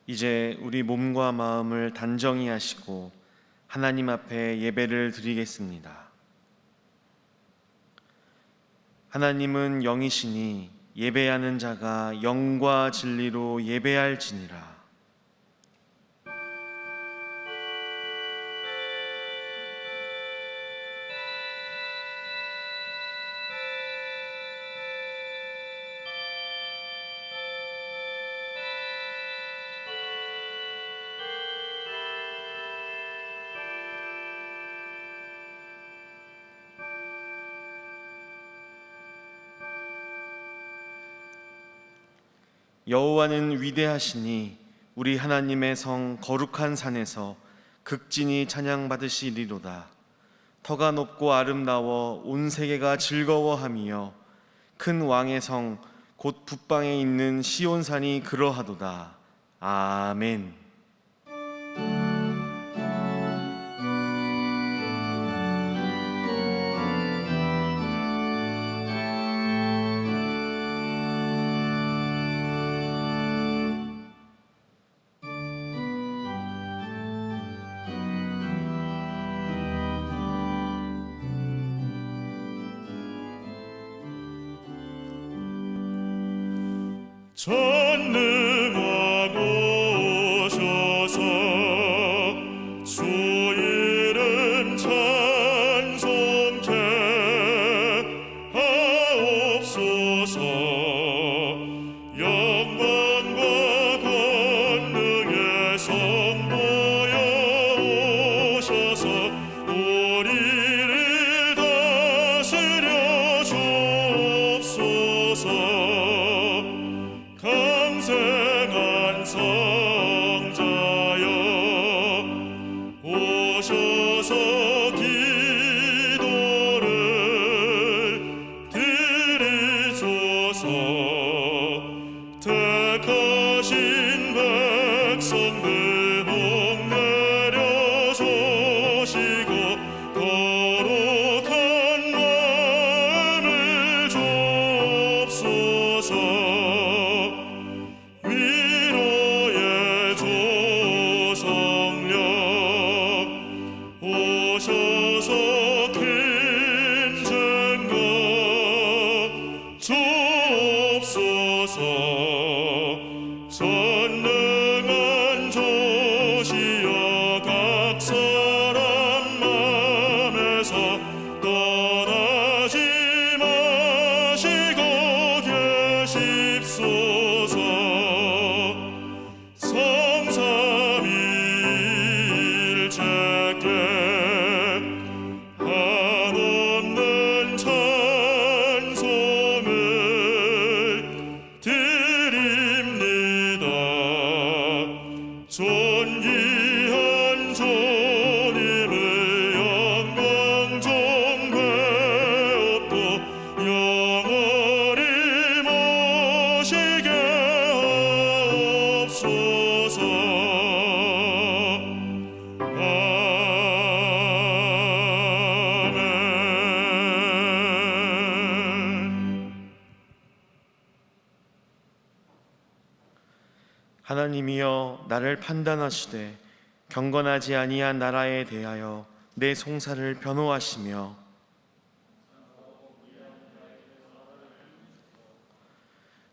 이제 우리 몸과 마음을 단정히 하시고 하나님 앞에 예배를 드리겠습니다. 하나님은 영이시니 예배하는 자가 영과 진리로 예배할지니라. 여호와는 위대하시니 우리 하나님의 성 거룩한 산에서 극진히 찬양받으시리로다. 터가 높고 아름다워 온 세계가 즐거워하며 큰 왕의 성 곧 북방에 있는 시온산이 그러하도다. 아멘. 전능하고셔서 주 이름 찬송케 하옵소서. 영광과 권능의 성부여 오셔서 우리를 다스려 주옵소서. 강생한 성자여 오셔서 기도를 드리소서. 택하신 백성들 복내려 주시고 거룩한 마음을 주옵소서. 위로의 조성령 오셔서 큰 증거 주옵소서. 전능한 조시여 각 사람 맘에서 떠나지 마시고 계십소서. 성삼위일체께 한없는 찬송을 드립니다. 존귀한 주님을 영광 존귀 없고 영원히 모시게 하옵소서. 아멘. 하나님이여 나를 판단하시되 경건하지 아니한 나라에 대하여 내 송사를 변호하시며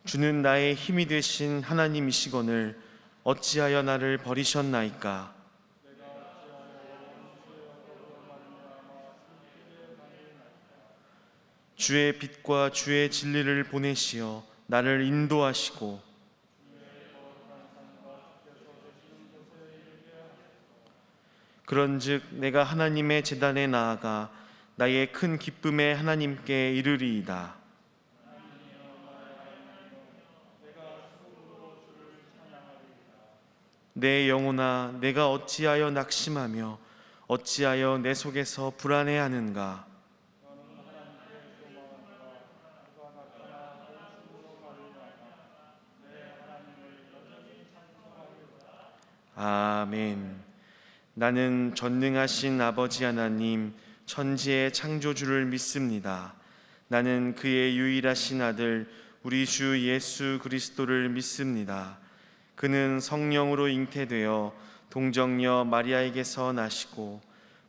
주는 나의 힘이 되신 하나님이시거늘 어찌하여 나를 버리셨나이까. 주의 빛과 주의 진리를 보내시어 나를 인도하시고 그런즉 내가 하나님의 제단에 나아가 나의 큰 기쁨에 하나님께 이르리이다. 내 영혼아 내가 어찌하여 낙심하며 어찌하여 내 속에서 불안해하는가. 아멘. 나는 전능하신 아버지 하나님 천지의 창조주를 믿습니다. 나는 그의 유일하신 아들 우리 주 예수 그리스도를 믿습니다. 그는 성령으로 잉태되어 동정녀 마리아에게서 나시고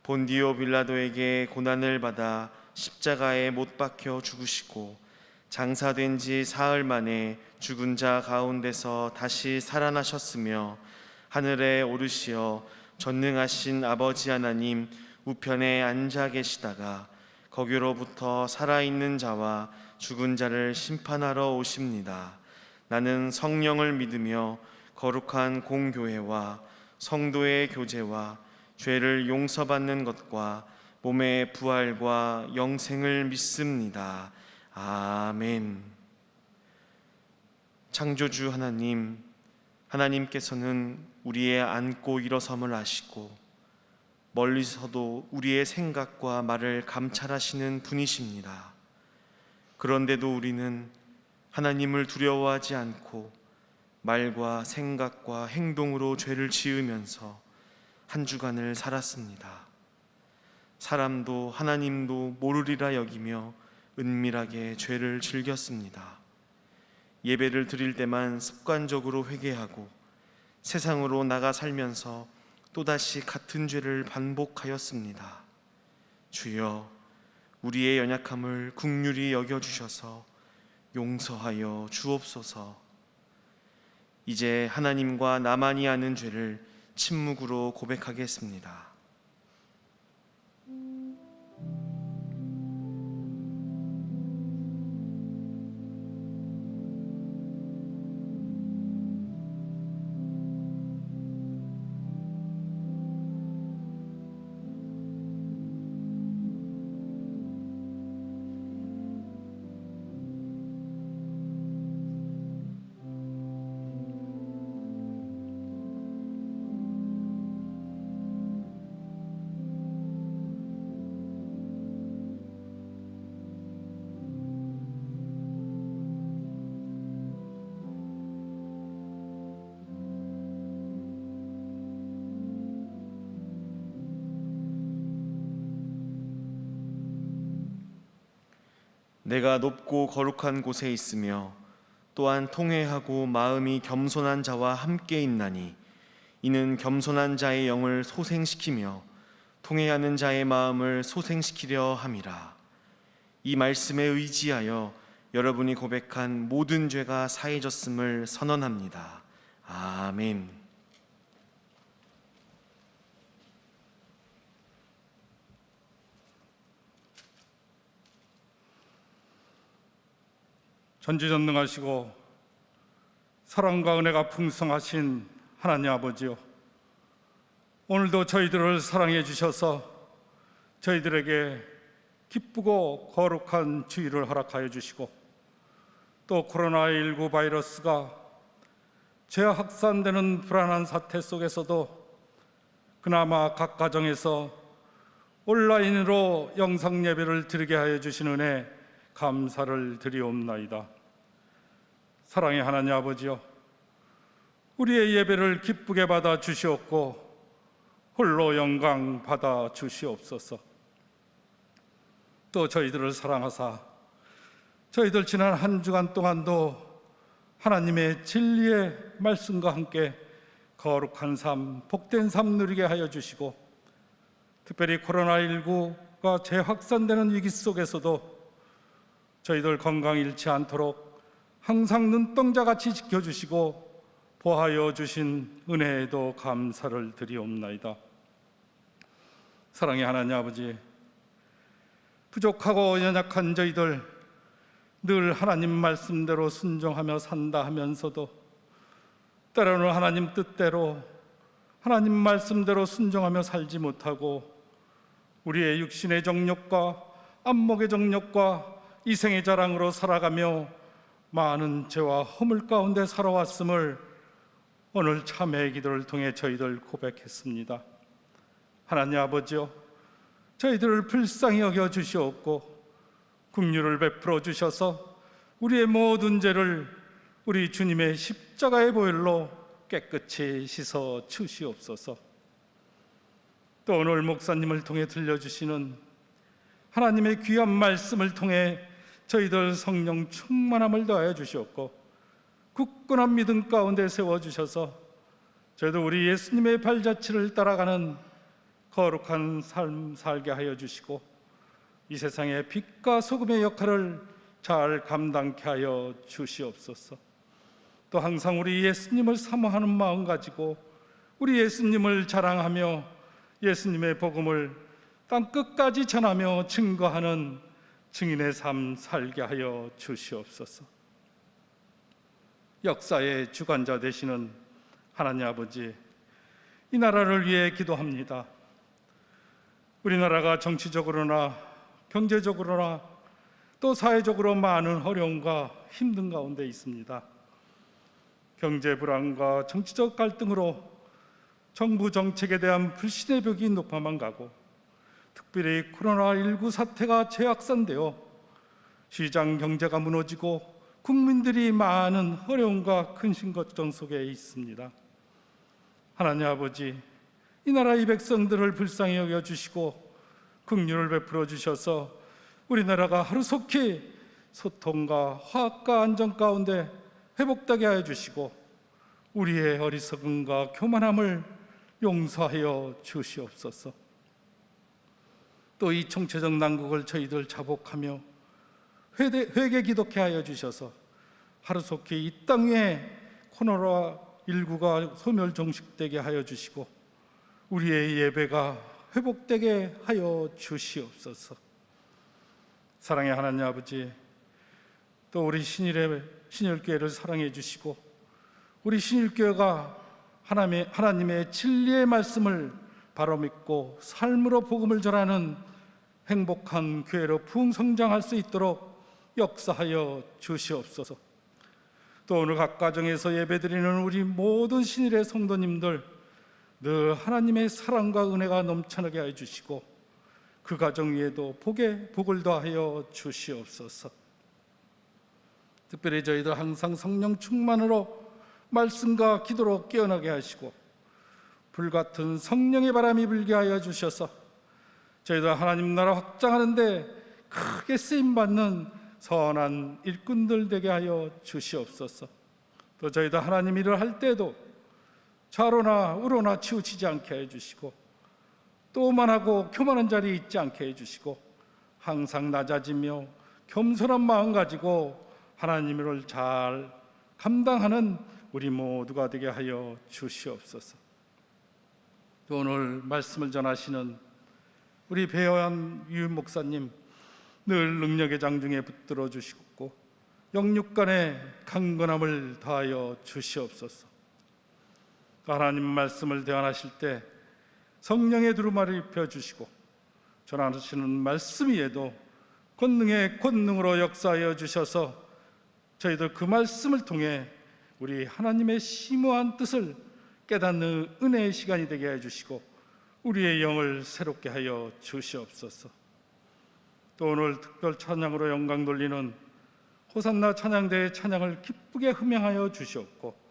본디오 빌라도에게 고난을 받아 십자가에 못 박혀 죽으시고 장사된 지 사흘 만에 죽은 자 가운데서 다시 살아나셨으며 하늘에 오르시어 전능하신 아버지 하나님 우편에 앉아 계시다가 거기로부터 살아있는 자와 죽은 자를 심판하러 오십니다. 나는 성령을 믿으며 거룩한 공교회와 성도의 교제와 죄를 용서받는 것과 몸의 부활과 영생을 믿습니다. 아멘. 창조주 하나님, 하나님께서는 우리의 앉고 일어섬을 아시고 멀리서도 우리의 생각과 말을 감찰하시는 분이십니다. 그런데도 우리는 하나님을 두려워하지 않고 말과 생각과 행동으로 죄를 지으면서 한 주간을 살았습니다. 사람도 하나님도 모르리라 여기며 은밀하게 죄를 즐겼습니다. 예배를 드릴 때만 습관적으로 회개하고 세상으로 나가 살면서 또다시 같은 죄를 반복하였습니다. 주여, 우리의 연약함을 긍휼히 여겨주셔서 용서하여 주옵소서. 이제 하나님과 나만이 아는 죄를 침묵으로 고백하겠습니다. 내가 높고 거룩한 곳에 있으며 또한 통회하고 마음이 겸손한 자와 함께 있나니 이는 겸손한 자의 영을 소생시키며 통회하는 자의 마음을 소생시키려 함이라. 이 말씀에 의지하여 여러분이 고백한 모든 죄가 사해졌음을 선언합니다. 아멘. 전지전능하시고 사랑과 은혜가 풍성하신 하나님 아버지요, 오늘도 저희들을 사랑해 주셔서 저희들에게 기쁘고 거룩한 주일을 허락하여 주시고 또 코로나19 바이러스가 재확산되는 불안한 사태 속에서도 그나마 각 가정에서 온라인으로 영상 예배를 드리게 하여 주신 은혜 감사를 드리옵나이다. 사랑의 하나님 아버지여, 우리의 예배를 기쁘게 받아 주시옵고 홀로 영광 받아 주시옵소서. 또 저희들을 사랑하사 저희들 지난 한 주간 동안도 하나님의 진리의 말씀과 함께 거룩한 삶, 복된 삶 누리게 하여 주시고 특별히 코로나19가 재확산되는 위기 속에서도 저희들 건강 잃지 않도록 항상 눈동자같이 지켜주시고 보하여 주신 은혜에도 감사를 드리옵나이다. 사랑의 하나님 아버지, 부족하고 연약한 저희들 늘 하나님 말씀대로 순종하며 산다 하면서도 때로는 하나님 뜻대로 하나님 말씀대로 순종하며 살지 못하고 우리의 육신의 정욕과 안목의 정욕과 이생의 자랑으로 살아가며 많은 죄와 허물 가운데 살아왔음을 오늘 참회의 기도를 통해 저희들 고백했습니다. 하나님 아버지요, 저희들을 불쌍히 여겨 주시옵고 긍휼을 베풀어 주셔서 우리의 모든 죄를 우리 주님의 십자가의 보혈로 깨끗이 씻어 주시옵소서. 또 오늘 목사님을 통해 들려주시는 하나님의 귀한 말씀을 통해 저희들 성령 충만함을 더하여 주시옵고 굳건한 믿음 가운데 세워주셔서 저희도 우리 예수님의 발자취를 따라가는 거룩한 삶 살게 하여 주시고 이 세상의 빛과 소금의 역할을 잘 감당케 하여 주시옵소서. 또 항상 우리 예수님을 사모하는 마음 가지고 우리 예수님을 자랑하며 예수님의 복음을 땅 끝까지 전하며 증거하는 증인의 삶 살게 하여 주시옵소서. 역사의 주관자 되시는 하나님 아버지, 이 나라를 위해 기도합니다. 우리나라가 정치적으로나 경제적으로나 또 사회적으로 많은 어려움과 힘든 가운데 있습니다. 경제 불안과 정치적 갈등으로 정부 정책에 대한 불신의 벽이 높아만 가고 특별히 코로나19 사태가 재확산되어 시장 경제가 무너지고 국민들이 많은 어려움과 근심 걱정 속에 있습니다. 하나님 아버지, 이 나라의 백성들을 불쌍히 여겨주시고 긍휼을 베풀어 주셔서 우리나라가 하루속히 소통과 화합과 안정 가운데 회복되게 하여 주시고 우리의 어리석음과 교만함을 용서하여 주시옵소서. 또 이 총체적 난국을 저희들 자복하며 회개 기도케 하여 주셔서 하루속히 이 땅 위에 코로나19가 소멸 종식되게 하여 주시고 우리의 예배가 회복되게 하여 주시옵소서. 사랑의 하나님 아버지, 또 우리 신일교회를 사랑해 주시고 우리 신일교회가 하나님의 진리의 말씀을 바로 믿고 삶으로 복음을 전하는 행복한 교회로 풍성장할 수 있도록 역사하여 주시옵소서. 또 오늘 각 가정에서 예배드리는 우리 모든 신일의 성도님들 늘 하나님의 사랑과 은혜가 넘쳐나게 하여 주시고 그 가정 위에도 복을 더하여 주시옵소서. 특별히 저희들 항상 성령 충만으로 말씀과 기도로 깨어나게 하시고 불같은 성령의 바람이 불게 하여 주셔서 저희들 하나님 나라 확장하는 데 크게 쓰임받는 선한 일꾼들 되게 하여 주시옵소서. 또 저희들 하나님 일을 할 때도 좌로나 우로나 치우치지 않게 해주시고 또 오만하고 교만한 자리에 있지 않게 해주시고 항상 낮아지며 겸손한 마음 가지고 하나님을 잘 감당하는 우리 모두가 되게 하여 주시옵소서. 또 오늘 말씀을 전하시는 우리 배요한 유임 목사님 늘 능력의 장중에 붙들어 주시고 영육간의 강건함을 다하여 주시옵소서. 하나님 말씀을 대언하실 때 성령의 두루마를 입혀주시고 전하시는 말씀 위에도 권능의 권능으로 역사하여 주셔서 저희들 그 말씀을 통해 우리 하나님의 심오한 뜻을 깨닫는 은혜의 시간이 되게 해주시고 우리의 영을 새롭게 하여 주시옵소서. 또 오늘 특별 찬양으로 영광 돌리는 호산나 찬양대의 찬양을 기쁘게 흠양하여 주시옵고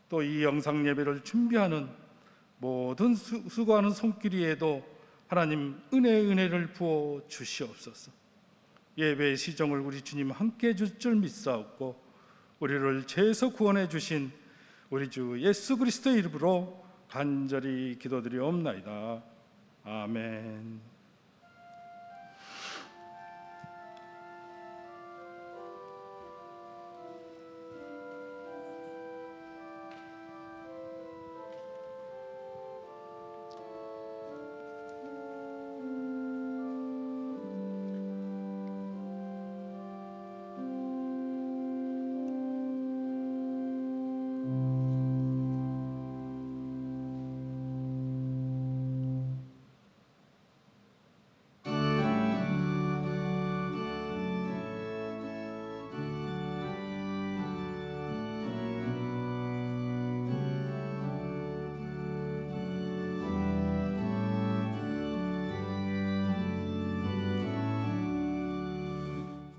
또 이 영상 예배를 준비하는 모든 수고하는 손길 위에도 하나님 은혜를 부어 주시옵소서. 예배의 시정을 우리 주님 함께 해줄 줄 믿사옵고 우리를 죄에서 구원해 주신 우리 주 예수 그리스도의 이름으로 간절히 기도드리옵나이다. 아멘.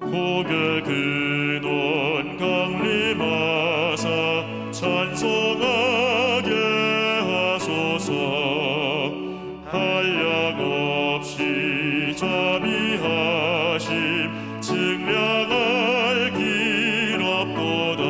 고개 근원 강림하사 찬송하게 하소서. 한량없이 자비하심 증량할 길 없도다.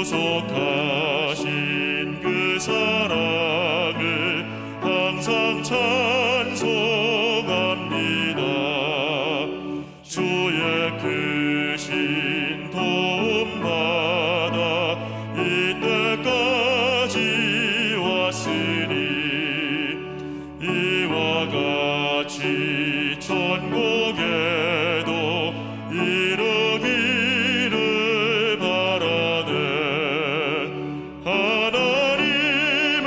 구속하신 그 사랑을 항상 찬송합니다. 주의 크신 도움받아 이때까지 왔으니 이와 같이 천국에도 이르기를 바라네. 하나님의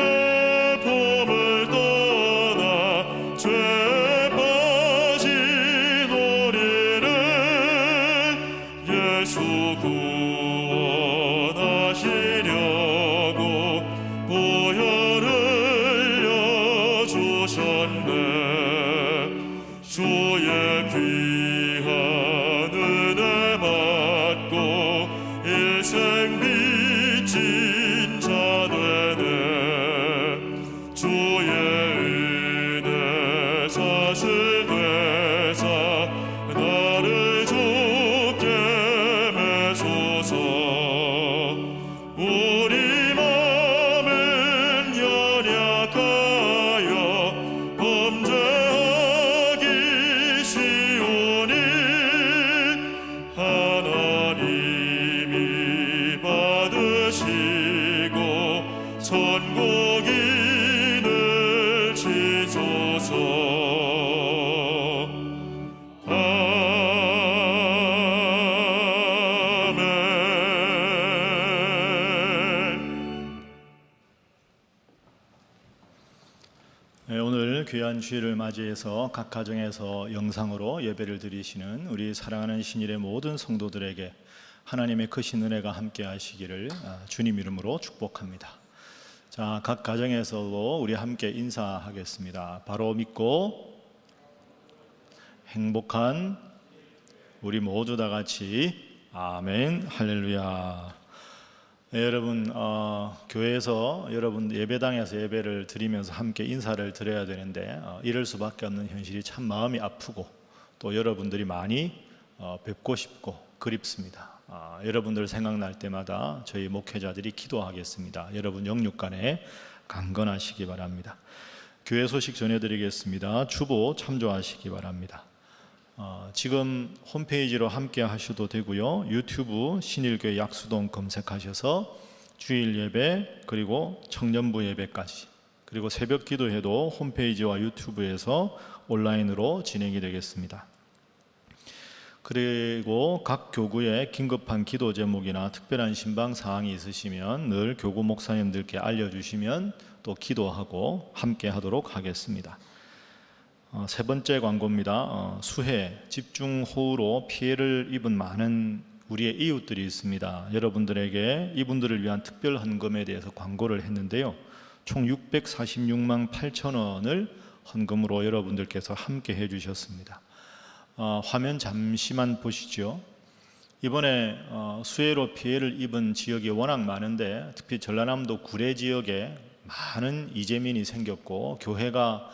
품을 떠나 죄 빠진 우리를 예수 구원하시려고 보혈을 흘려주셨네. 주의 귀한 은혜 받고 일생 빚진 자 되네. 주의 은혜 사슬 되사 나를 좋게 매소서. 우리 마음은 연약하여 범죄하기 쉬우니 하나님이 받으시고 천국인을 지소서. 네, 오늘 귀한 주일을 맞이해서 각 가정에서 영상으로 예배를 드리시는 우리 사랑하는 신일의 모든 성도들에게 하나님의 크신 은혜가 함께 하시기를 주님 이름으로 축복합니다. 자, 각 가정에서도 우리 함께 인사하겠습니다. 바로 믿고 행복한 우리 모두 다 같이 아멘 할렐루야. 네, 여러분 교회에서 여러분 예배당에서 예배를 드리면서 함께 인사를 드려야 되는데 이럴 수밖에 없는 현실이 참 마음이 아프고 또 여러분들이 많이 뵙고 싶고 그립습니다. 여러분들 생각날 때마다 저희 목회자들이 기도하겠습니다. 여러분 영육간에 강건하시기 바랍니다. 교회 소식 전해드리겠습니다. 주보 참조하시기 바랍니다. 지금 홈페이지로 함께 하셔도 되고요. 유튜브 신일교회 약수동 검색하셔서 주일 예배 그리고 청년부 예배까지 그리고 새벽 기도회도 홈페이지와 유튜브에서 온라인으로 진행이 되겠습니다. 그리고 각 교구에 긴급한 기도 제목이나 특별한 신방 사항이 있으시면 늘 교구 목사님들께 알려주시면 또 기도하고 함께 하도록 하겠습니다. 세 번째 광고입니다. 수해, 집중호우로 피해를 입은 많은 우리의 이웃들이 있습니다. 여러분들에게 이분들을 위한 특별 헌금에 대해서 광고를 했는데요. 총 646만 8천 원을 헌금으로 여러분들께서 함께 해주셨습니다. 화면 잠시만 보시죠. 이번에 수해로 피해를 입은 지역이 워낙 많은데 특히 전라남도 구례 지역에 많은 이재민이 생겼고 교회가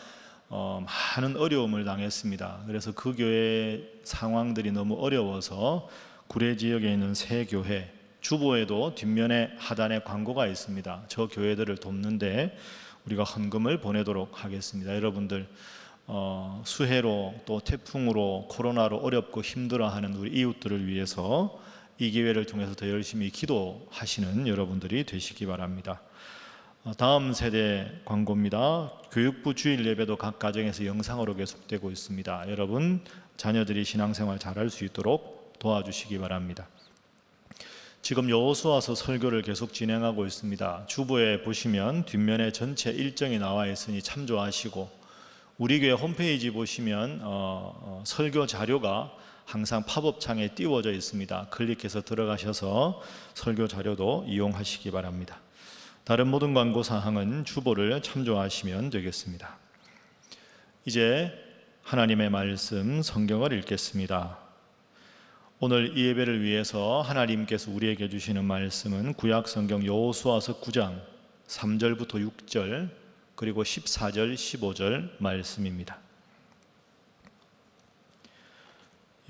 많은 어려움을 당했습니다. 그래서 그 교회 상황들이 너무 어려워서 구례 지역에 있는 새 교회 주보에도 뒷면에 하단에 광고가 있습니다. 저 교회들을 돕는데 우리가 헌금을 보내도록 하겠습니다. 여러분들 수해로 또 태풍으로 코로나로 어렵고 힘들어하는 우리 이웃들을 위해서 이 기회를 통해서 더 열심히 기도하시는 여러분들이 되시기 바랍니다. 다음 세대 광고입니다. 교육부 주일 예배도 각 가정에서 영상으로 계속되고 있습니다. 여러분 자녀들이 신앙생활 잘할 수 있도록 도와주시기 바랍니다. 지금 여호수아서 설교를 계속 진행하고 있습니다. 주보에 보시면 뒷면에 전체 일정이 나와 있으니 참조하시고 우리 교회 홈페이지 보시면 설교 자료가 항상 팝업 창에 띄워져 있습니다. 클릭해서 들어가셔서 설교 자료도 이용하시기 바랍니다. 다른 모든 광고 사항은 주보를 참조하시면 되겠습니다. 이제 하나님의 말씀 성경을 읽겠습니다. 오늘 이 예배를 위해서 하나님께서 우리에게 주시는 말씀은 구약 성경 여호수아서 9장 3절부터 6절 그리고 14절 15절 말씀입니다.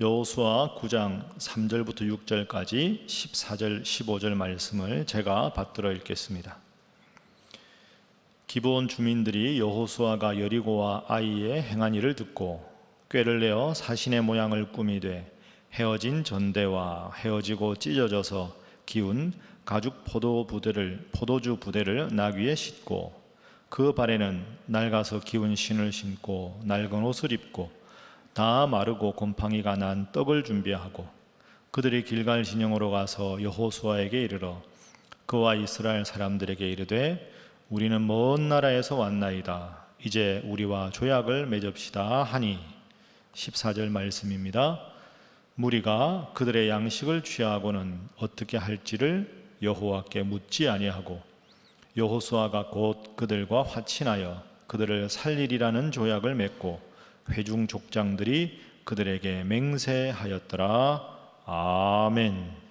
여호수아 9장 3절부터 6절까지 14절 15절 말씀을 제가 받들어 읽겠습니다. 기브온 주민들이 여호수아가 여리고와 아이에 행한 일을 듣고 꾀를 내어 사신의 모양을 꾸미되 헤어진 전대와 헤어지고 찢어져서 기운 가죽 포도주 부대를 나귀에 싣고 그 발에는 낡아서 기운 신을 신고 낡은 옷을 입고 다 마르고 곰팡이가 난 떡을 준비하고 그들이 길갈 진영으로 가서 여호수아에게 이르러 그와 이스라엘 사람들에게 이르되 우리는 먼 나라에서 왔나이다. 이제 우리와 조약을 맺읍시다 하니 14절 말씀입니다. 무리가 그들의 양식을 취하고는 어떻게 할지를 여호와께 묻지 아니하고 여호수아가 곧 그들과 화친하여 그들을 살리리라는 조약을 맺고 회중 족장들이 그들에게 맹세하였더라. 아멘.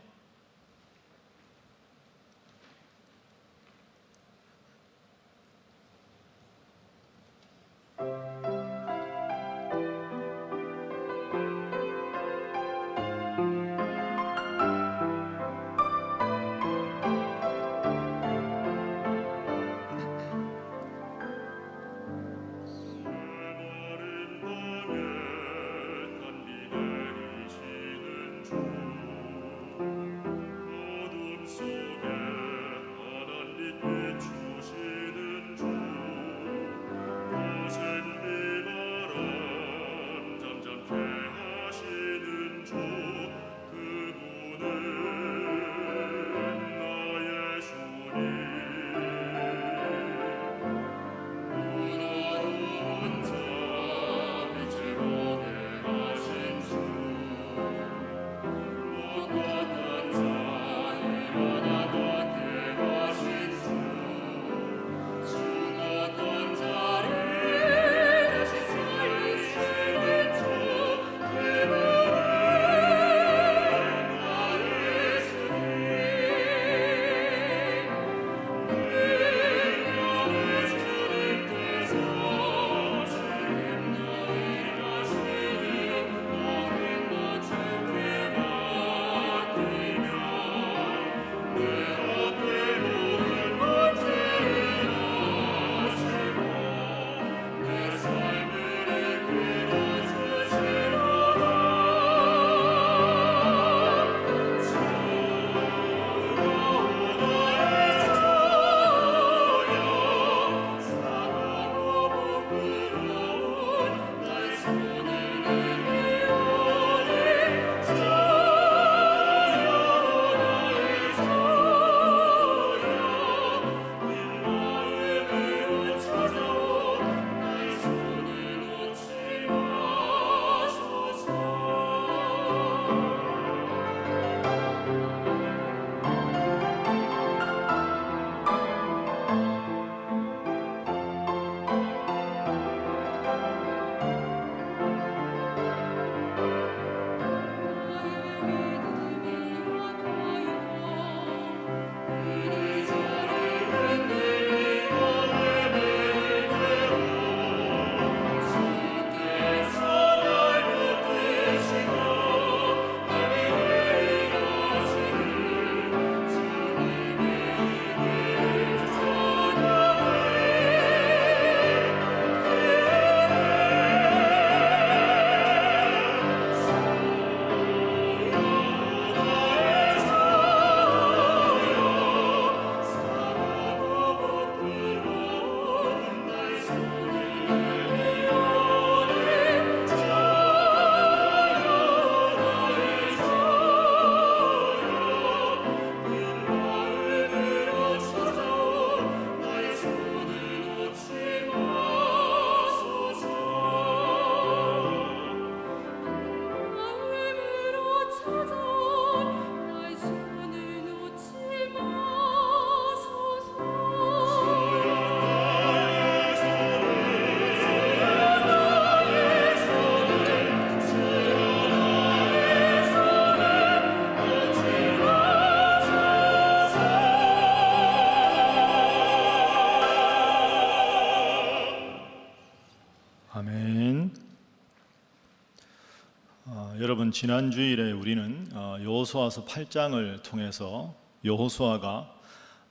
여러분, 지난 주일에 우리는 여호수아서 8장을 통해서 여호수아가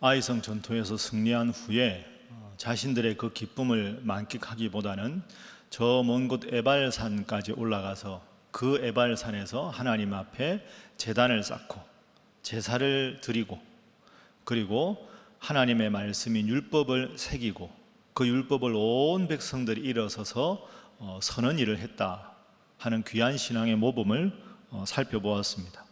아이성 전투에서 승리한 후에 자신들의 그 기쁨을 만끽하기보다는 저 먼 곳 에발산까지 올라가서 그 에발산에서 하나님 앞에 제단을 쌓고 제사를 드리고, 그리고 하나님의 말씀인 율법을 새기고 그 율법을 온 백성들이 일어서서 서는 일을 했다 하는 귀한 신앙의 모범을 살펴보았습니다.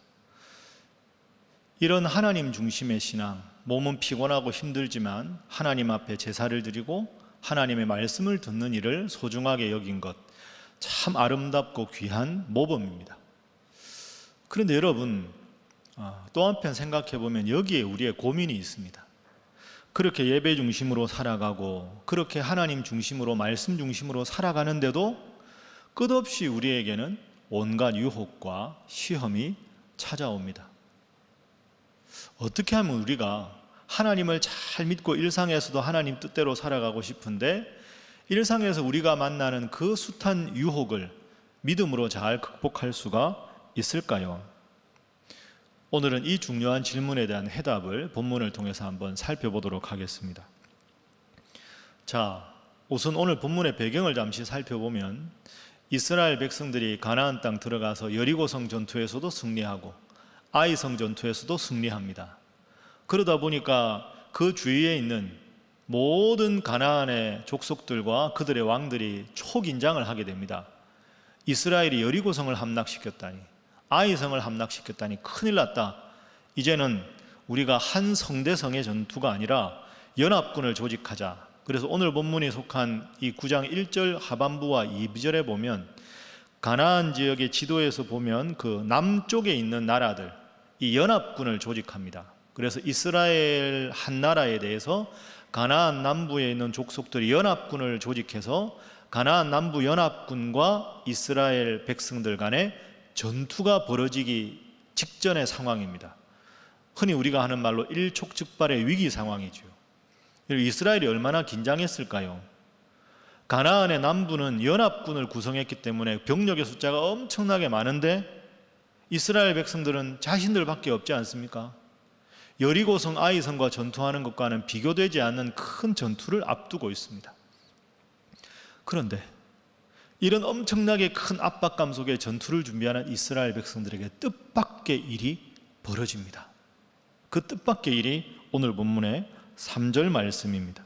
이런 하나님 중심의 신앙, 몸은 피곤하고 힘들지만 하나님 앞에 제사를 드리고 하나님의 말씀을 듣는 일을 소중하게 여긴 것, 참 아름답고 귀한 모범입니다. 그런데 여러분, 또 한편 생각해 보면 여기에 우리의 고민이 있습니다. 그렇게 예배 중심으로 살아가고 그렇게 하나님 중심으로, 말씀 중심으로 살아가는데도 끝없이 우리에게는 온갖 유혹과 시험이 찾아옵니다. 어떻게 하면 우리가 하나님을 잘 믿고 일상에서도 하나님 뜻대로 살아가고 싶은데 일상에서 우리가 만나는 그 숱한 유혹을 믿음으로 잘 극복할 수가 있을까요? 오늘은 이 중요한 질문에 대한 해답을 본문을 통해서 한번 살펴보도록 하겠습니다. 자, 우선 오늘 본문의 배경을 잠시 살펴보면 이스라엘 백성들이 가나안 땅 들어가서 여리고성 전투에서도 승리하고 아이성 전투에서도 승리합니다. 그러다 보니까 그 주위에 있는 모든 가나안의 족속들과 그들의 왕들이 초긴장을 하게 됩니다. 이스라엘이 여리고성을 함락시켰다니, 아이성을 함락시켰다니 큰일 났다. 이제는 우리가 한 성대성의 전투가 아니라 연합군을 조직하자. 그래서 오늘 본문이 속한 이 9장 1절 하반부와 2절에 보면 가나안 지역의 지도에서 보면 그 남쪽에 있는 나라들, 이 연합군을 조직합니다. 그래서 이스라엘 한 나라에 대해서 가나안 남부에 있는 족속들이 연합군을 조직해서 가나안 남부 연합군과 이스라엘 백성들 간에 전투가 벌어지기 직전의 상황입니다. 흔히 우리가 하는 말로 일촉즉발의 위기 상황이죠. 이스라엘이 얼마나 긴장했을까요? 가나안의 남부는 연합군을 구성했기 때문에 병력의 숫자가 엄청나게 많은데 이스라엘 백성들은 자신들밖에 없지 않습니까? 여리고성, 아이성과 전투하는 것과는 비교되지 않는 큰 전투를 앞두고 있습니다. 그런데 이런 엄청나게 큰 압박감 속에 전투를 준비하는 이스라엘 백성들에게 뜻밖의 일이 벌어집니다. 그 뜻밖의 일이 오늘 본문의 3절 말씀입니다.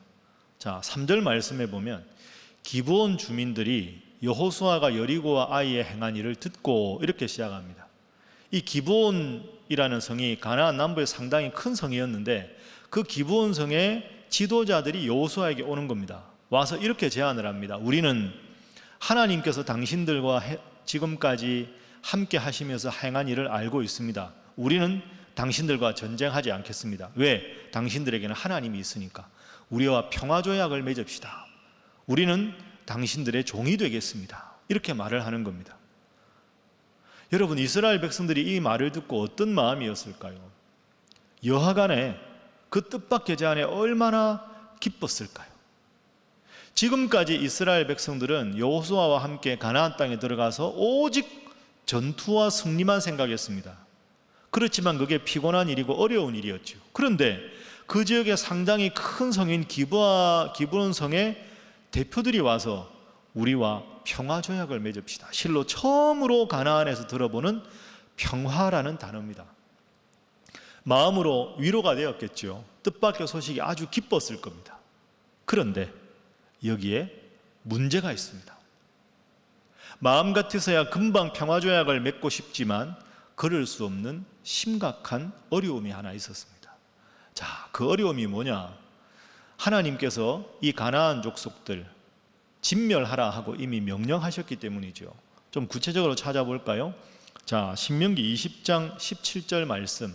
자, 3절 말씀에 보면 기브온 주민들이 여호수아가 여리고와 아이에 행한 일을 듣고 이렇게 시작합니다. 이 기브온이라는 성이 가나안 남부의 상당히 큰 성이었는데 그 기브온 성의 지도자들이 여호수아에게 오는 겁니다. 와서 이렇게 제안을 합니다. 우리는 하나님께서 당신들과 지금까지 함께 하시면서 행한 일을 알고 있습니다. 우리는 당신들과 전쟁하지 않겠습니다. 왜? 당신들에게는 하나님이 있으니까. 우리와 평화조약을 맺읍시다. 우리는 당신들의 종이 되겠습니다. 이렇게 말을 하는 겁니다. 여러분, 이스라엘 백성들이 이 말을 듣고 어떤 마음이었을까요? 여하간에 그 뜻밖의 제안에 얼마나 기뻤을까요? 지금까지 이스라엘 백성들은 여호수아와 함께 가나안 땅에 들어가서 오직 전투와 승리만 생각했습니다. 그렇지만 그게 피곤한 일이고 어려운 일이었죠. 그런데 그 지역에 상당히 큰 성인 기브온 성의 대표들이 와서 우리와 평화조약을 맺읍시다. 실로 처음으로 가나안에서 들어보는 평화라는 단어입니다. 마음으로 위로가 되었겠죠. 뜻밖의 소식이 아주 기뻤을 겁니다. 그런데 여기에 문제가 있습니다. 마음 같아서야 금방 평화조약을 맺고 싶지만 그럴 수 없는 심각한 어려움이 하나 있었습니다. 자, 그 어려움이 뭐냐? 하나님께서 이 가나안 족속들 진멸하라 하고 이미 명령하셨기 때문이죠. 좀 구체적으로 찾아볼까요? 자, 신명기 20장 17절 말씀,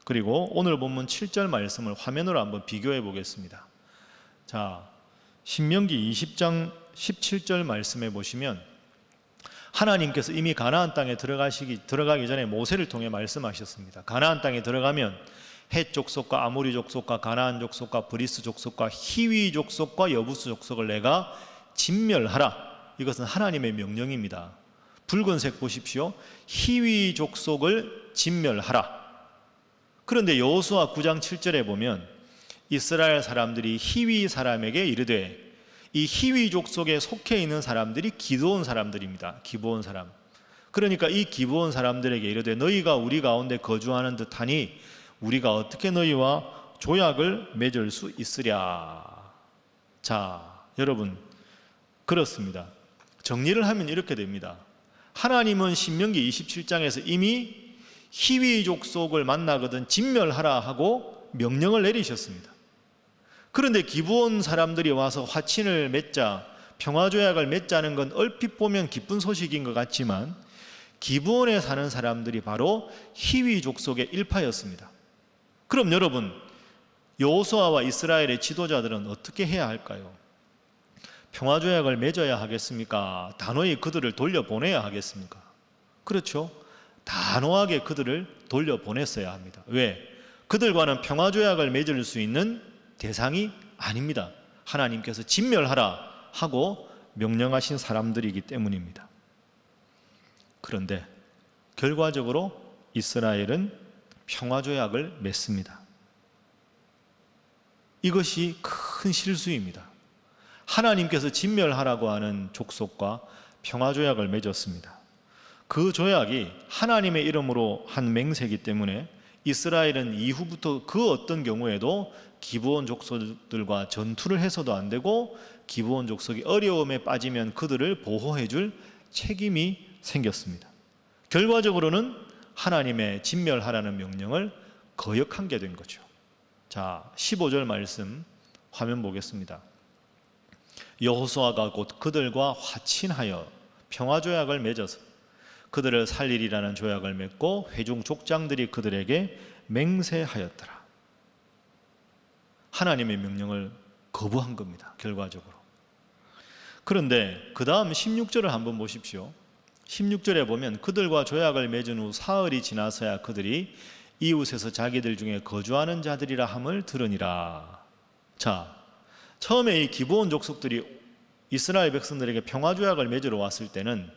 그리고 오늘 본문 7절 말씀을 화면으로 한번 비교해 보겠습니다. 자, 신명기 20장 17절 말씀에 보시면 하나님께서 이미 가나안 땅에 들어가기 전에 모세를 통해 말씀하셨습니다. 가나안 땅에 들어가면 헷 족속과 아모리 족속과 가나안 족속과 브리스 족속과 히위 족속과 여부스 족속을 내가 진멸하라. 이것은 하나님의 명령입니다. 붉은색 보십시오. 히위 족속을 진멸하라. 그런데 여호수아 9장 7절에 보면 이스라엘 사람들이 히위 사람에게 이르되, 이 히위 족속에 속해 있는 사람들이 기드온 사람들입니다. 기브온 사람. 그러니까 이 기브온 사람들에게 이르되 너희가 우리 가운데 거주하는 듯하니 우리가 어떻게 너희와 조약을 맺을 수 있으랴. 자, 여러분, 그렇습니다. 정리를 하면 이렇게 됩니다. 하나님은 신명기 27장에서 이미 히위 족속을 만나거든 진멸하라 하고 명령을 내리셨습니다. 그런데 기브온 사람들이 와서 화친을 맺자, 평화조약을 맺자는 건 얼핏 보면 기쁜 소식인 것 같지만 기브온에 사는 사람들이 바로 히위 족속의 일파였습니다. 그럼 여러분, 여호수아와 이스라엘의 지도자들은 어떻게 해야 할까요? 평화조약을 맺어야 하겠습니까? 단호히 그들을 돌려보내야 하겠습니까? 그렇죠. 단호하게 그들을 돌려보냈어야 합니다. 왜? 그들과는 평화조약을 맺을 수 있는 대상이 아닙니다. 하나님께서 진멸하라 하고 명령하신 사람들이기 때문입니다. 그런데 결과적으로 이스라엘은 평화조약을 맺습니다. 이것이 큰 실수입니다. 하나님께서 진멸하라고 하는 족속과 평화조약을 맺었습니다. 그 조약이 하나님의 이름으로 한 맹세이기 때문에 이스라엘은 이후부터 그 어떤 경우에도 기브온 족속들과 전투를 해서도 안 되고 기브온 족속이 어려움에 빠지면 그들을 보호해 줄 책임이 생겼습니다. 결과적으로는 하나님의 진멸하라는 명령을 거역한 게 된 거죠. 자, 15절 말씀 화면 보겠습니다. 여호수아가 곧 그들과 화친하여 평화조약을 맺어서 그들을 살리리라는 조약을 맺고 회중 족장들이 그들에게 맹세하였더라. 하나님의 명령을 거부한 겁니다. 결과적으로. 그런데 그 다음 16절을 한번 보십시오. 16절에 보면 그들과 조약을 맺은 후 사흘이 지나서야 그들이 이웃에서 자기들 중에 거주하는 자들이라 함을 들으니라. 자, 처음에 이 기브온 족속들이 이스라엘 백성들에게 평화조약을 맺으러 왔을 때는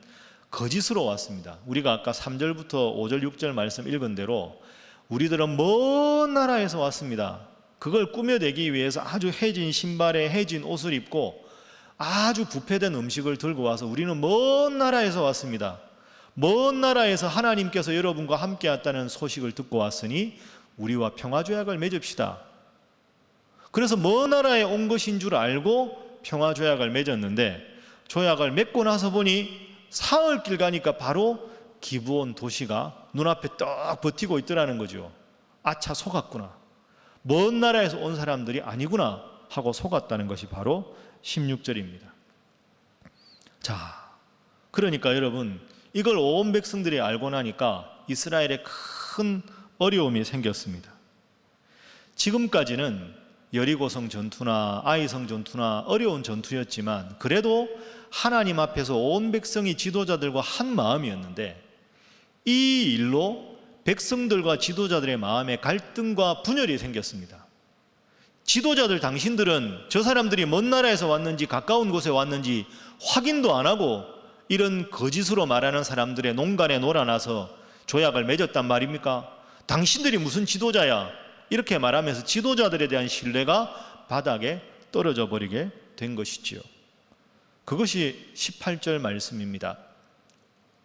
거짓으로 왔습니다. 우리가 아까 3절부터 5절 6절 말씀 읽은 대로 우리들은 먼 나라에서 왔습니다. 그걸 꾸며내기 위해서 아주 해진 신발에 해진 옷을 입고 아주 부패된 음식을 들고 와서 우리는 먼 나라에서 왔습니다. 먼 나라에서 하나님께서 여러분과 함께 왔다는 소식을 듣고 왔으니 우리와 평화조약을 맺읍시다. 그래서 먼 나라에 온 것인 줄 알고 평화조약을 맺었는데 조약을 맺고 나서 보니 사흘 길 가니까 바로 기브온 도시가 눈앞에 딱 버티고 있더라는 거죠. 아차, 속았구나. 먼 나라에서 온 사람들이 아니구나 하고 속았다는 것이 바로 16절입니다. 자, 그러니까 여러분, 이걸 온 백성들이 알고 나니까 이스라엘에 큰 어려움이 생겼습니다. 지금까지는 여리고성 전투나 아이성 전투나 어려운 전투였지만 그래도 하나님 앞에서 온 백성이 지도자들과 한 마음이었는데 이 일로 백성들과 지도자들의 마음에 갈등과 분열이 생겼습니다. 지도자들 당신들은 저 사람들이 먼 나라에서 왔는지 가까운 곳에 왔는지 확인도 안 하고 이런 거짓으로 말하는 사람들의 농간에 놀아나서 조약을 맺었단 말입니까? 당신들이 무슨 지도자야? 이렇게 말하면서 지도자들에 대한 신뢰가 바닥에 떨어져 버리게 된 것이지요. 그것이 18절 말씀입니다.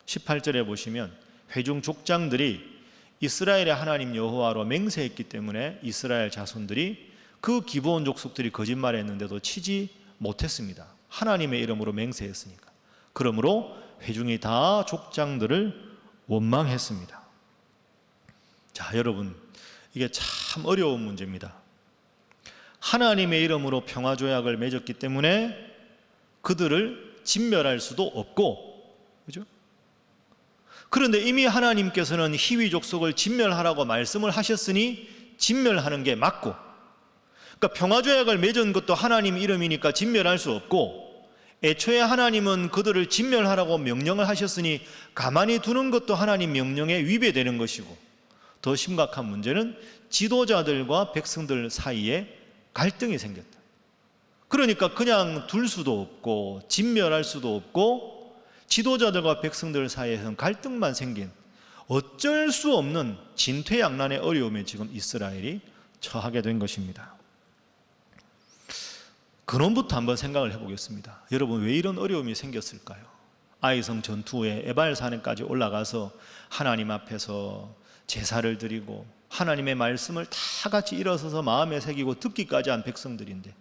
18절에 보시면 회중 족장들이 이스라엘의 하나님 여호와로 맹세했기 때문에 이스라엘 자손들이 그 기브온 족속들이 거짓말했는데도 치지 못했습니다. 하나님의 이름으로 맹세했으니까. 그러므로 회중이 다 족장들을 원망했습니다. 자, 여러분, 이게 참 어려운 문제입니다. 하나님의 이름으로 평화조약을 맺었기 때문에 그들을 진멸할 수도 없고, 그죠? 그런데 이미 하나님께서는 히위 족속을 진멸하라고 말씀을 하셨으니 진멸하는 게 맞고, 그러니까 평화조약을 맺은 것도 하나님 이름이니까 진멸할 수 없고, 애초에 하나님은 그들을 진멸하라고 명령을 하셨으니 가만히 두는 것도 하나님 명령에 위배되는 것이고, 더 심각한 문제는 지도자들과 백성들 사이에 갈등이 생겼다. 그러니까 그냥 둘 수도 없고 진멸할 수도 없고 지도자들과 백성들 사이에서는 갈등만 생긴 어쩔 수 없는 진퇴양난의 어려움에 지금 이스라엘이 처하게 된 것입니다. 근원부터 한번 생각을 해보겠습니다. 여러분, 왜 이런 어려움이 생겼을까요? 아이성 전투 후에 에발산에까지 올라가서 하나님 앞에서 제사를 드리고 하나님의 말씀을 다 같이 일어서서 마음에 새기고 듣기까지 한 백성들인데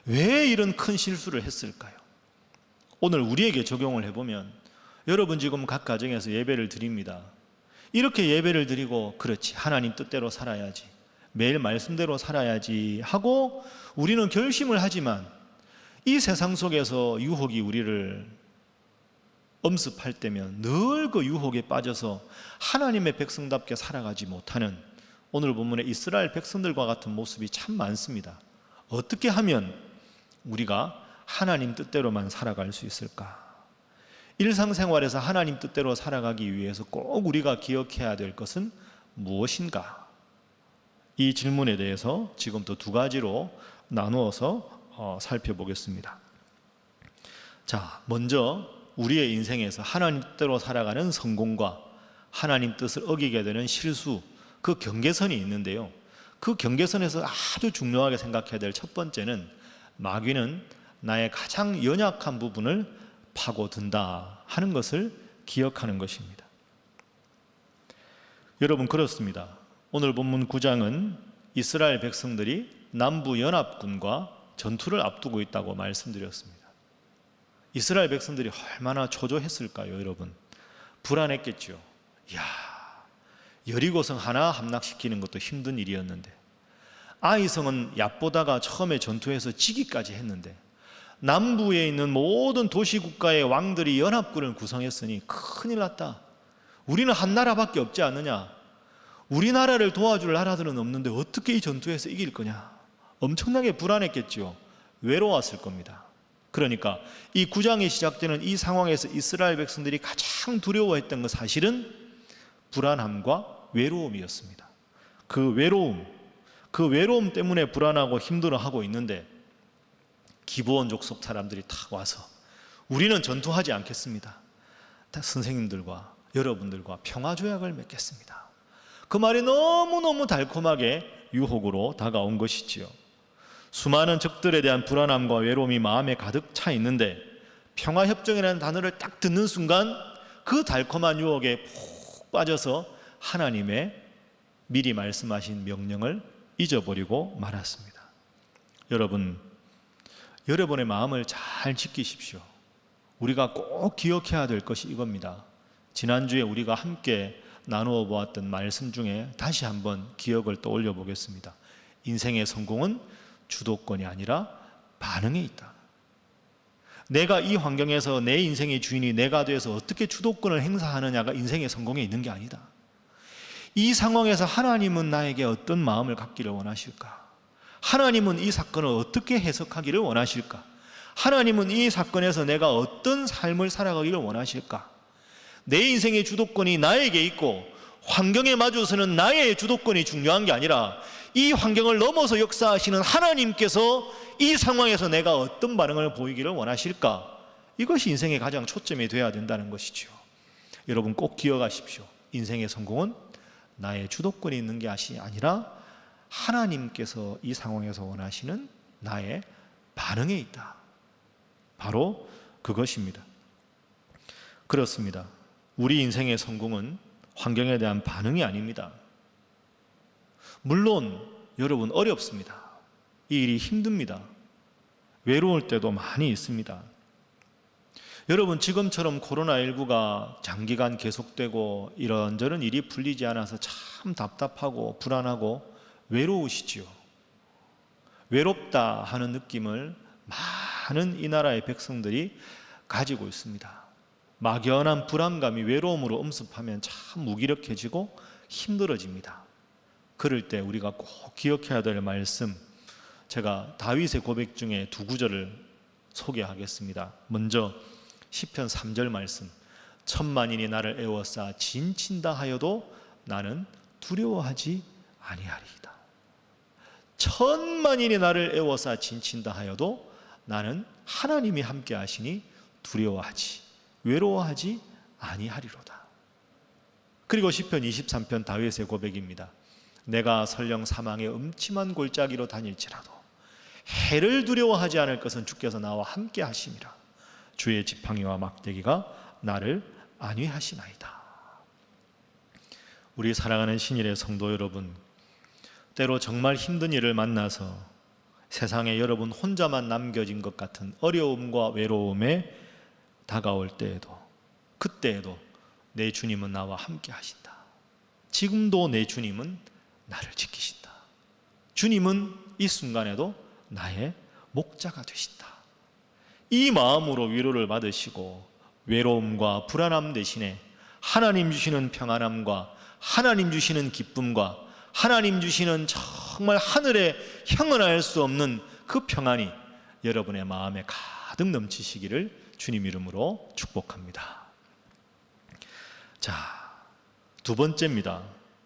왜 이런 큰 실수를 했을까요? 오늘 우리에게 적용을 해보면, 여러분 지금 각 가정에서 예배를 드립니다. 이렇게 예배를 드리고 그렇지, 하나님 뜻대로 살아야지, 매일 말씀대로 살아야지 하고 우리는 결심을 하지만 이 세상 속에서 유혹이 우리를 엄습할 때면 늘 그 유혹에 빠져서 하나님의 백성답게 살아가지 못하는 오늘 본문의 이스라엘 백성들과 같은 모습이 참 많습니다. 어떻게 하면 우리가 하나님 뜻대로만 살아갈 수 있을까? 일상생활에서 하나님 뜻대로 살아가기 위해서 꼭 우리가 기억해야 될 것은 무엇인가? 이 질문에 대해서 지금부터 두 가지로 나누어서 살펴보겠습니다. 자, 먼저 우리의 인생에서 하나님 뜻대로 살아가는 성공과 하나님 뜻을 어기게 되는 실수, 그 경계선이 있는데요. 그 경계선에서 아주 중요하게 생각해야 될 첫 번째는, 마귀는 나의 가장 연약한 부분을 파고든다 하는 것을 기억하는 것입니다. 여러분, 그렇습니다. 오늘 본문 9장은 이스라엘 백성들이 남부 연합군과 전투를 앞두고 있다고 말씀드렸습니다. 이스라엘 백성들이 얼마나 초조했을까요, 여러분? 불안했겠죠. 이야, 여리고성 하나 함락시키는 것도 힘든 일이었는데, 아이성은 얕보다가 처음에 전투에서 지기까지 했는데, 남부에 있는 모든 도시국가의 왕들이 연합군을 구성했으니 큰일 났다. 우리는 한 나라밖에 없지 않느냐? 우리나라를 도와줄 나라들은 없는데 어떻게 이 전투에서 이길 거냐? 엄청나게 불안했겠죠. 외로웠을 겁니다. 그러니까 이 9장이 시작되는 이 상황에서 이스라엘 백성들이 가장 두려워했던 것, 사실은 불안함과 외로움이었습니다. 그 외로움 때문에 불안하고 힘들어하고 있는데, 기브온 족속 사람들이 탁 와서 우리는 전투하지 않겠습니다. 선생님들과 여러분들과 평화조약을 맺겠습니다. 그 말이 너무너무 달콤하게 유혹으로 다가온 것이지요. 수많은 적들에 대한 불안함과 외로움이 마음에 가득 차 있는데, 평화협정이라는 단어를 딱 듣는 순간 그 달콤한 유혹에 푹 빠져서 하나님의 미리 말씀하신 명령을 잊어버리고 말았습니다. 여러분의 마음을 잘 지키십시오. 우리가 꼭 기억해야 될 것이 이겁니다. 지난주에 우리가 함께 나누어 보았던 말씀 중에 다시 한번 기억을 떠올려 보겠습니다. 인생의 성공은 주도권이 아니라 반응에 있다. 내가 이 환경에서 내 인생의 주인이 내가 돼서 어떻게 주도권을 행사하느냐가 인생의 성공에 있는 게 아니다. 이 상황에서 하나님은 나에게 어떤 마음을 갖기를 원하실까? 하나님은 이 사건을 어떻게 해석하기를 원하실까? 하나님은 이 사건에서 내가 어떤 삶을 살아가기를 원하실까? 내 인생의 주도권이 나에게 있고 환경에 마주서는 나의 주도권이 중요한 게 아니라 이 환경을 넘어서 역사하시는 하나님께서 이 상황에서 내가 어떤 반응을 보이기를 원하실까? 이것이 인생의 가장 초점이 되어야 된다는 것이죠. 여러분 꼭 기억하십시오. 인생의 성공은 나의 주도권이 있는 게 아니라 하나님께서 이 상황에서 원하시는 나의 반응에 있다. 바로 그것입니다. 그렇습니다. 우리 인생의 성공은 환경에 대한 반응이 아닙니다. 물론 여러분 어렵습니다. 이 일이 힘듭니다. 외로울 때도 많이 있습니다. 여러분 지금처럼 코로나19가 장기간 계속되고 이런저런 일이 풀리지 않아서 참 답답하고 불안하고 외로우시지요. 외롭다 하는 느낌을 많은 이 나라의 백성들이 가지고 있습니다. 막연한 불안감이 외로움으로 엄습하면 참 무기력해지고 힘들어집니다. 그럴 때 우리가 꼭 기억해야 될 말씀, 제가 다윗의 고백 중에 두 구절을 소개하겠습니다. 먼저 시편 3절 말씀, 천만인이 나를 애워싸 진친다 하여도 나는 두려워하지 아니하리이다. 천만인이 나를 애워싸 진친다 하여도 나는 하나님이 함께 하시니 두려워하지 외로워하지 아니하리로다. 그리고 시편 23편 다윗의 고백입니다. 내가 설령 사망의 음침한 골짜기로 다닐지라도 해를 두려워하지 않을 것은 주께서 나와 함께 하심이라. 주의 지팡이와 막대기가 나를 안위하시나이다. 우리 사랑하는 신일의 성도 여러분, 때로 정말 힘든 일을 만나서 세상에 여러분 혼자만 남겨진 것 같은 어려움과 외로움에 다가올 때에도, 그때에도 내 주님은 나와 함께 하신다. 지금도 내 주님은 나를 지키신다. 주님은 이 순간에도 나의 목자가 되신다. 이 마음으로 위로를 받으시고 외로움과 불안함 대신에 하나님 주시는 평안함과 하나님 주시는 기쁨과 하나님 주시는 정말 하늘에 형언할 수 없는 그 평안이 여러분의 마음에 가득 넘치시기를 주님 이름으로 축복합니다. 자, 두 번째입니다.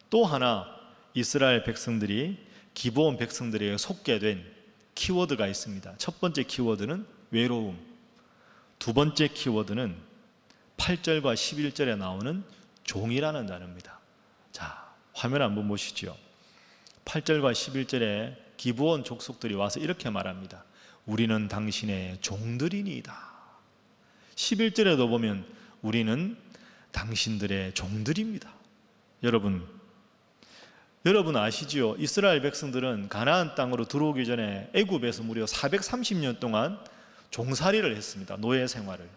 또 하나 이스라엘 백성들이 기브온 백성들에게 속게 된 키워드가 있습니다. 첫 번째 키워드는 외로움, 두 번째 키워드는 8절과 11절에 나오는 종이라는 단어입니다. 자, 화면 한번 보시죠. 8절과 11절에 기브온 족속들이 와서 이렇게 말합니다. 우리는 당신의 종들이니이다. 11절에도 보면 우리는 당신들의 종들입니다. 여러분 아시지요? 이스라엘 백성들은 가나안 땅으로 들어오기 전에 애굽에서 무려 430년 동안 종살이를 했습니다. 노예 생활을.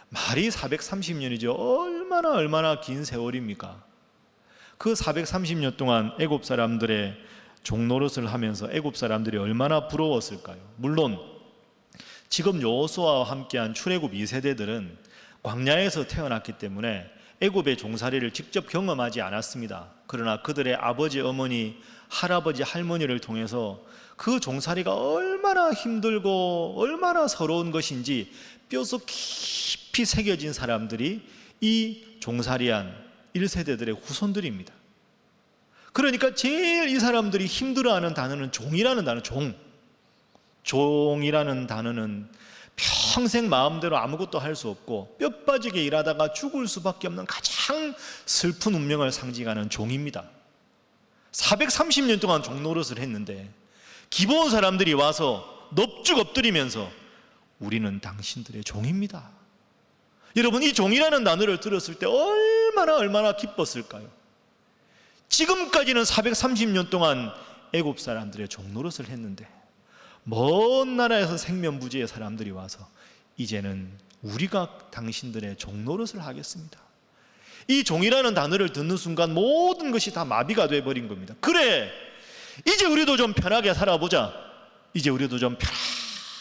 말이 430년이죠. 얼마나 긴 세월입니까? 그 430년 동안 애굽 사람들의 종노릇을 하면서 애굽 사람들이 얼마나 부러웠을까요? 물론 지금 여호수아와 함께한 출애굽 2세대들은 광야에서 태어났기 때문에 애굽의 종살이를 직접 경험하지 않았습니다. 그러나 그들의 아버지, 어머니, 할아버지, 할머니를 통해서 그 종살이가 얼마나 힘들고 얼마나 서러운 것인지 뼈속 깊이 새겨진 사람들이 이 종살이한 1세대들의 후손들입니다. 그러니까 제일 이 사람들이 힘들어하는 단어는 종이라는 단어, 종이라는 단어는 평생 마음대로 아무것도 할 수 없고 뼈 빠지게 일하다가 죽을 수밖에 없는 가장 슬픈 운명을 상징하는 종입니다. 430년 동안 종노릇을 했는데 기브온 사람들이 와서 넙죽 엎드리면서 우리는 당신들의 종입니다. 여러분, 이 종이라는 단어를 들었을 때 얼마나 기뻤을까요? 지금까지는 430년 동안 애굽 사람들의 종노릇을 했는데 먼 나라에서 생면부지의 사람들이 와서 이제는 우리가 당신들의 종노릇을 하겠습니다. 이 종이라는 단어를 듣는 순간 모든 것이 다 마비가 돼버린 겁니다. 그래, 이제 우리도 좀 편하게 살아보자. 이제 우리도 좀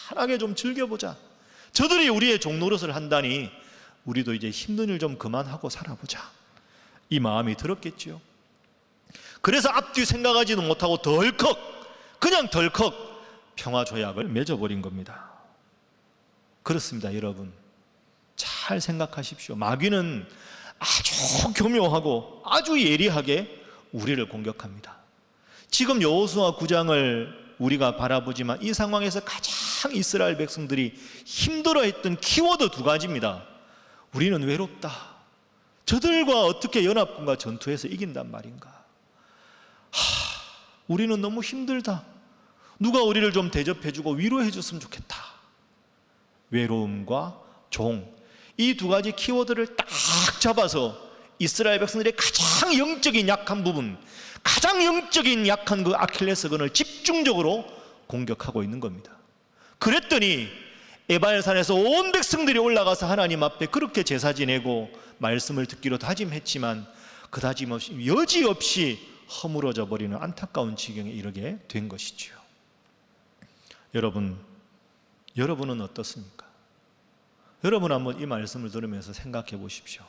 편하게 좀 즐겨보자. 저들이 우리의 종노릇을 한다니 우리도 이제 힘든 일 좀 그만하고 살아보자. 이 마음이 들었겠지요. 그래서 앞뒤 생각하지도 못하고 그냥 덜컥 평화조약을 맺어버린 겁니다. 그렇습니다, 여러분. 잘 생각하십시오. 마귀는 아주 교묘하고 아주 예리하게 우리를 공격합니다. 지금 여호수아 9장을 우리가 바라보지만 이 상황에서 가장 이스라엘 백성들이 힘들어했던 키워드 두 가지입니다. 우리는 외롭다. 저들과 어떻게 연합군과 전투해서 이긴단 말인가. 우리는 너무 힘들다. 누가 우리를 좀 대접해주고 위로해줬으면 좋겠다. 외로움과 종, 이 두 가지 키워드를 딱 잡아서 이스라엘 백성들의 가장 영적인 약한 부분, 가장 영적인 약한 그 아킬레스건을 집중적으로 공격하고 있는 겁니다. 그랬더니 에발산에서 온 백성들이 올라가서 하나님 앞에 그렇게 제사 지내고 말씀을 듣기로 다짐했지만 그 다짐 없이 여지없이 허물어져 버리는 안타까운 지경에 이르게 된 것이지요. 여러분은 어떻습니까? 여러분 한번 이 말씀을 들으면서 생각해 보십시오.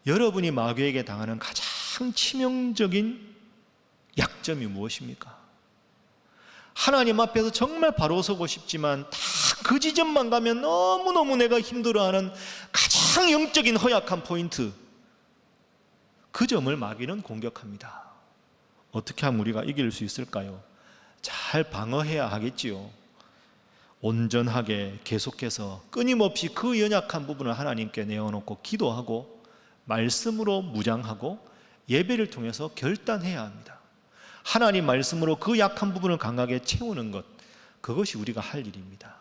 여러분이 마귀에게 당하는 가장 치명적인 약점이 무엇입니까? 하나님 앞에서 정말 바로 서고 싶지만 다 그 지점만 가면 너무너무 내가 힘들어하는 가장 영적인 허약한 포인트, 그 점을 마귀는 공격합니다. 어떻게 하면 우리가 이길 수 있을까요? 잘 방어해야 하겠지요. 온전하게 계속해서 끊임없이 그 연약한 부분을 하나님께 내어놓고 기도하고 말씀으로 무장하고 예배를 통해서 결단해야 합니다. 하나님 말씀으로 그 약한 부분을 강하게 채우는 것, 그것이 우리가 할 일입니다.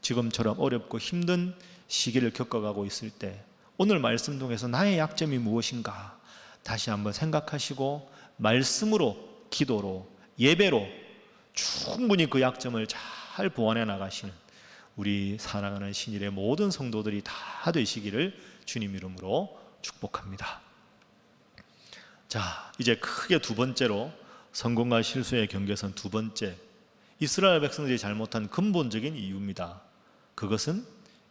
지금처럼 어렵고 힘든 시기를 겪어가고 있을 때 오늘 말씀 통해서 나의 약점이 무엇인가 다시 한번 생각하시고 말씀으로, 기도로, 예배로 충분히 그 약점을 잘 보완해 나가시는 우리 사랑하는 신일의 모든 성도들이 다 되시기를 주님 이름으로 축복합니다. 자, 이제 크게 두 번째로 성공과 실수의 경계선 두 번째, 이스라엘 백성들이 잘못한 근본적인 이유입니다. 그것은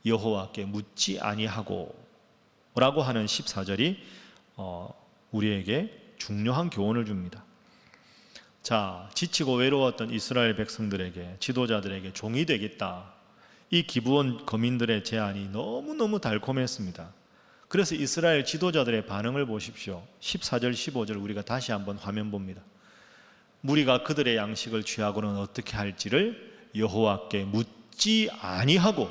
여호와께 묻지 아니하고 라고 하는 14절이 우리에게 중요한 교훈을 줍니다. 자, 지치고 외로웠던 이스라엘 백성들에게, 지도자들에게 종이 되겠다, 이 기브온 거민들의 제안이 너무너무 달콤했습니다. 그래서 이스라엘 지도자들의 반응을 보십시오. 14절 15절 우리가 다시 한번 화면 봅니다. 무리가 그들의 양식을 취하고는 어떻게 할지를 여호와께 묻지 아니하고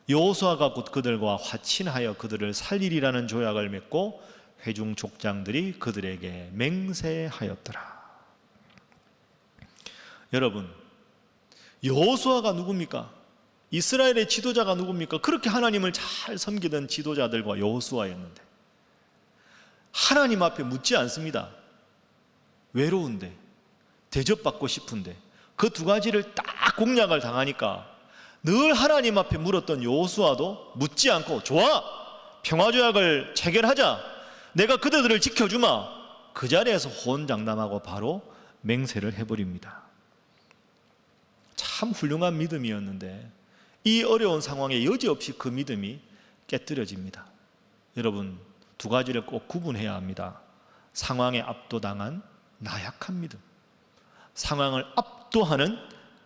여호수아가 곧 그들과 화친하여 그들을 살리리라는 조약을 맺고 회중 족장들이 그들에게 맹세하였더라. 여러분, 여호수아가 누굽니까? 이스라엘의 지도자가 누굽니까? 그렇게 하나님을 잘 섬기던 지도자들과 여호수아였는데 하나님 앞에 묻지 않습니다. 외로운데, 대접받고 싶은데 그 두 가지를 딱 공략을 당하니까 늘 하나님 앞에 물었던 여호수아도 묻지 않고 좋아! 평화조약을 체결하자! 내가 그들을 지켜주마! 그 자리에서 호언장담하고 바로 맹세를 해버립니다. 참 훌륭한 믿음이었는데 이 어려운 상황에 여지없이 그 믿음이 깨뜨려집니다. 여러분, 두 가지를 꼭 구분해야 합니다. 상황에 압도당한 나약한 믿음, 상황을 압도하는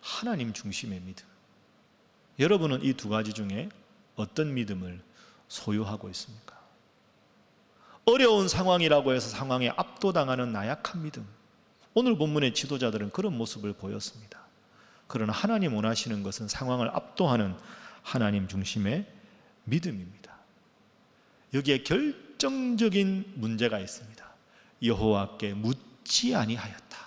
하나님 중심의 믿음. 여러분은 이 두 가지 중에 어떤 믿음을 소유하고 있습니까? 어려운 상황이라고 해서 상황에 압도당하는 나약한 믿음, 오늘 본문의 지도자들은 그런 모습을 보였습니다. 그러나 하나님 원하시는 것은 상황을 압도하는 하나님 중심의 믿음입니다. 여기에 결정적인 문제가 있습니다. 여호와께 묻지 아니하였다.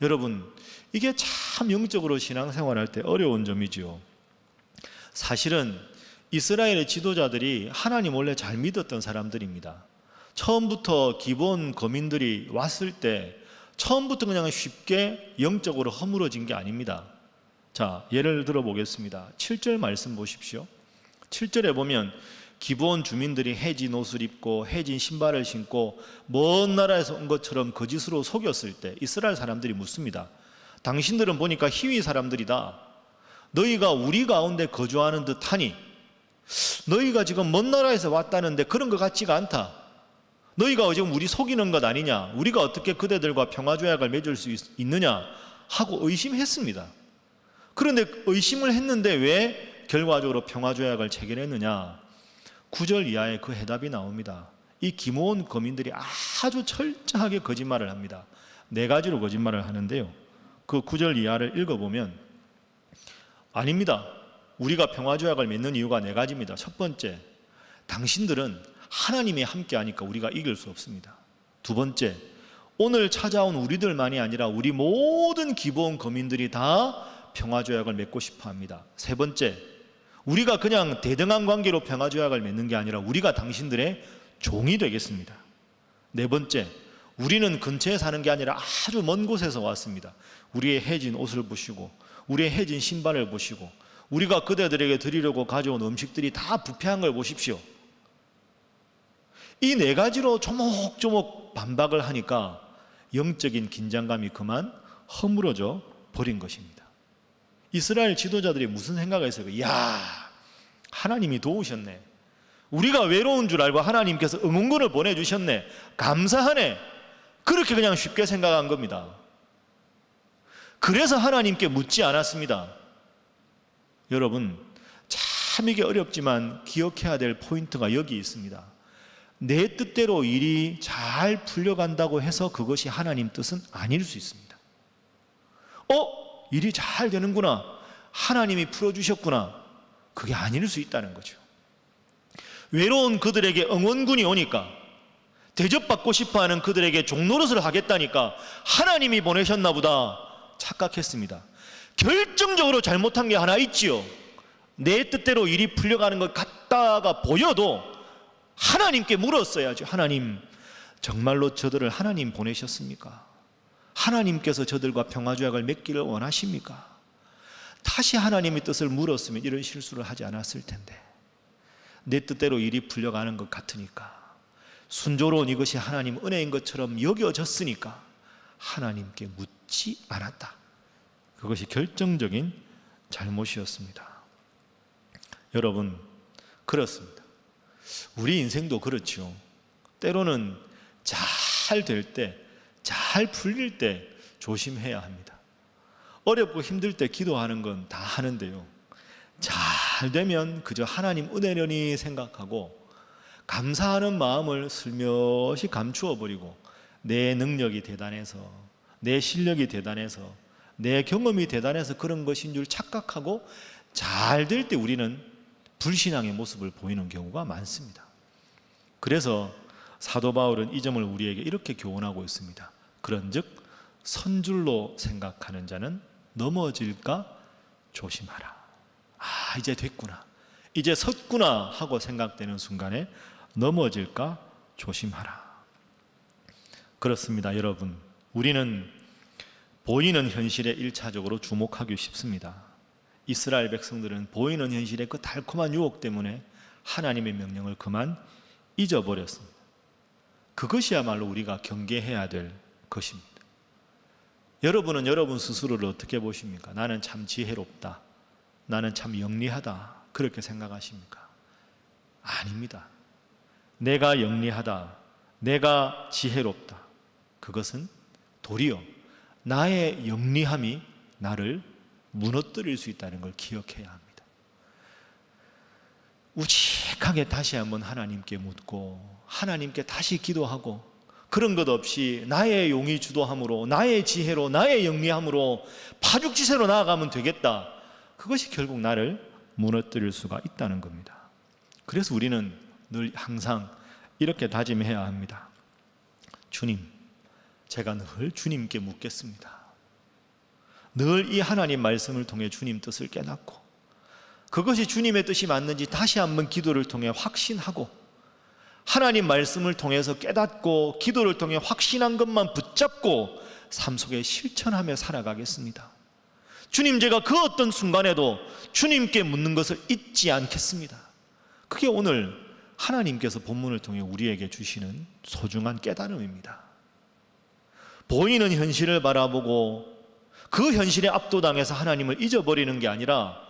여러분, 이게 참 영적으로 신앙생활할 때 어려운 점이지요. 사실은 이스라엘의 지도자들이 하나님 원래 잘 믿었던 사람들입니다. 처음부터 기본 거민들이 왔을 때 처음부터 그냥 쉽게 영적으로 허물어진 게 아닙니다. 자, 예를 들어 보겠습니다. 7절 말씀 보십시오. 7절에 보면 기브온 주민들이 해진 옷을 입고 해진 신발을 신고 먼 나라에서 온 것처럼 거짓으로 속였을 때 이스라엘 사람들이 묻습니다. 당신들은 보니까 희위 사람들이다. 너희가 우리 가운데 거주하는 듯하니 너희가 지금 먼 나라에서 왔다는데 그런 것 같지가 않다. 너희가 지금 우리 속이는 것 아니냐? 우리가 어떻게 그대들과 평화조약을 맺을 수 있느냐? 하고 의심했습니다. 그런데 의심을 했는데 왜 결과적으로 평화조약을 체결했느냐? 9절 이하에 그 해답이 나옵니다. 이 기므온 거민들이 아주 철저하게 거짓말을 합니다. 네 가지로 거짓말을 하는데요. 그 9절 이하를 읽어보면 아닙니다. 우리가 평화조약을 맺는 이유가 네 가지입니다. 첫 번째, 당신들은 하나님이 함께하니까 우리가 이길 수 없습니다. 두 번째, 오늘 찾아온 우리들만이 아니라 우리 모든 기브온 거민들이 다 평화조약을 맺고 싶어합니다. 세 번째, 우리가 그냥 대등한 관계로 평화조약을 맺는 게 아니라 우리가 당신들의 종이 되겠습니다. 네 번째, 우리는 근처에 사는 게 아니라 아주 먼 곳에서 왔습니다. 우리의 해진 옷을 보시고 우리의 해진 신발을 보시고 우리가 그대들에게 드리려고 가져온 음식들이 다 부패한 걸 보십시오. 이 네 가지로 조목조목 반박을 하니까 영적인 긴장감이 그만 허물어져 버린 것입니다. 이스라엘 지도자들이 무슨 생각을 했어요? 이야, 하나님이 도우셨네. 우리가 외로운 줄 알고 하나님께서 응원군을 보내주셨네. 감사하네. 그렇게 그냥 쉽게 생각한 겁니다. 그래서 하나님께 묻지 않았습니다. 여러분, 참 이게 어렵지만 기억해야 될 포인트가 여기 있습니다. 내 뜻대로 일이 잘 풀려간다고 해서 그것이 하나님 뜻은 아닐 수 있습니다. 일이 잘 되는구나, 하나님이 풀어주셨구나, 그게 아닐 수 있다는 거죠. 외로운 그들에게 응원군이 오니까, 대접받고 싶어하는 그들에게 종노릇을 하겠다니까 하나님이 보내셨나 보다 착각했습니다. 결정적으로 잘못한 게 하나 있지요. 내 뜻대로 일이 풀려가는 것 같다가 보여도 하나님께 물었어야죠. 하나님, 정말로 저들을 하나님 보내셨습니까? 하나님께서 저들과 평화조약을 맺기를 원하십니까? 다시 하나님의 뜻을 물었으면 이런 실수를 하지 않았을 텐데, 내 뜻대로 일이 풀려가는 것 같으니까, 순조로운 이것이 하나님 은혜인 것처럼 여겨졌으니까 하나님께 묻지 않았다. 그것이 결정적인 잘못이었습니다. 여러분, 그렇습니다. 우리 인생도 그렇죠. 때로는 잘 될 때, 잘 풀릴 때 조심해야 합니다. 어렵고 힘들 때 기도하는 건 다 하는데요, 잘 되면 그저 하나님 은혜려니 생각하고 감사하는 마음을 슬며시 감추어 버리고, 내 능력이 대단해서, 내 실력이 대단해서, 내 경험이 대단해서 그런 것인 줄 착각하고 잘 될 때 우리는 불신앙의 모습을 보이는 경우가 많습니다. 그래서 사도 바울은 이 점을 우리에게 이렇게 교훈하고 있습니다. 그런즉 선줄로 생각하는 자는 넘어질까 조심하라. 아, 이제 됐구나, 이제 섰구나 하고 생각되는 순간에 넘어질까 조심하라. 그렇습니다. 여러분, 우리는 보이는 현실에 1차적으로 주목하기 쉽습니다. 이스라엘 백성들은 보이는 현실의 그 달콤한 유혹 때문에 하나님의 명령을 그만 잊어버렸습니다. 그것이야말로 우리가 경계해야 될 것입니다. 여러분은 여러분 스스로를 어떻게 보십니까? 나는 참 지혜롭다, 나는 참 영리하다, 그렇게 생각하십니까? 아닙니다. 내가 영리하다, 내가 지혜롭다, 그것은 도리어 나의 영리함이 나를 무너뜨릴 수 있다는 걸 기억해야 합니다. 우직하게 다시 한번 하나님께 묻고, 하나님께 다시 기도하고, 그런 것 없이 나의 용이 주도함으로, 나의 지혜로, 나의 영리함으로 파죽지세로 나아가면 되겠다, 그것이 결국 나를 무너뜨릴 수가 있다는 겁니다. 그래서 우리는 늘 항상 이렇게 다짐해야 합니다. 주님, 제가 늘 주님께 묻겠습니다. 늘 이 하나님 말씀을 통해 주님 뜻을 깨닫고, 그것이 주님의 뜻이 맞는지 다시 한번 기도를 통해 확신하고, 하나님 말씀을 통해서 깨닫고 기도를 통해 확신한 것만 붙잡고 삶 속에 실천하며 살아가겠습니다. 주님, 제가 그 어떤 순간에도 주님께 묻는 것을 잊지 않겠습니다. 그게 오늘 하나님께서 본문을 통해 우리에게 주시는 소중한 깨달음입니다. 보이는 현실을 바라보고 그 현실에 압도당해서 하나님을 잊어버리는 게 아니라,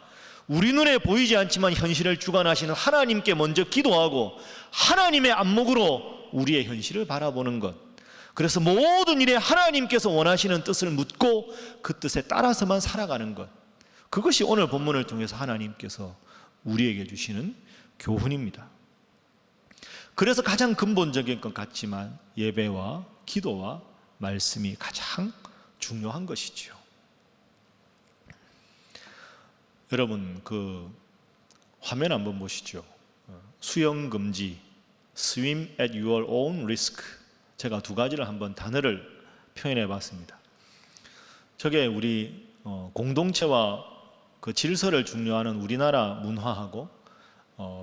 우리 눈에 보이지 않지만 현실을 주관하시는 하나님께 먼저 기도하고 하나님의 안목으로 우리의 현실을 바라보는 것, 그래서 모든 일에 하나님께서 원하시는 뜻을 묻고 그 뜻에 따라서만 살아가는 것, 그것이 오늘 본문을 통해서 하나님께서 우리에게 주시는 교훈입니다. 그래서 가장 근본적인 것 같지만 예배와 기도와 말씀이 가장 중요한 것이지요. 여러분, 그 화면 한번 보시죠. 수영 금지, swim at your own risk. 제가 두 가지를 한번 단어를 표현해 봤습니다. 저게 우리 공동체와 그 질서를 중요하는 우리나라 문화하고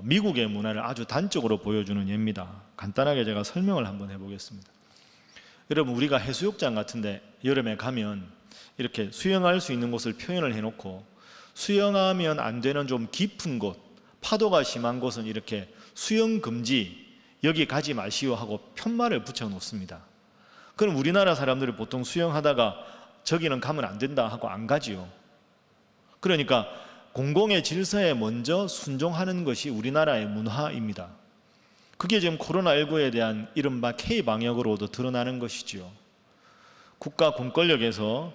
미국의 문화를 아주 단적으로 보여주는 예입니다. 간단하게 제가 설명을 한번 해보겠습니다. 여러분, 우리가 해수욕장 같은데 여름에 가면 이렇게 수영할 수 있는 곳을 표현을 해놓고, 수영하면 안 되는 좀 깊은 곳, 파도가 심한 곳은 이렇게 수영 금지, 여기 가지 마시오 하고 편말을 붙여 놓습니다. 그럼 우리나라 사람들이 보통 수영하다가 저기는 가면 안 된다 하고 안 가지요. 그러니까 공공의 질서에 먼저 순종하는 것이 우리나라의 문화입니다. 그게 지금 코로나19에 대한 이른바 K방역으로도 드러나는 것이지요. 국가 공권력에서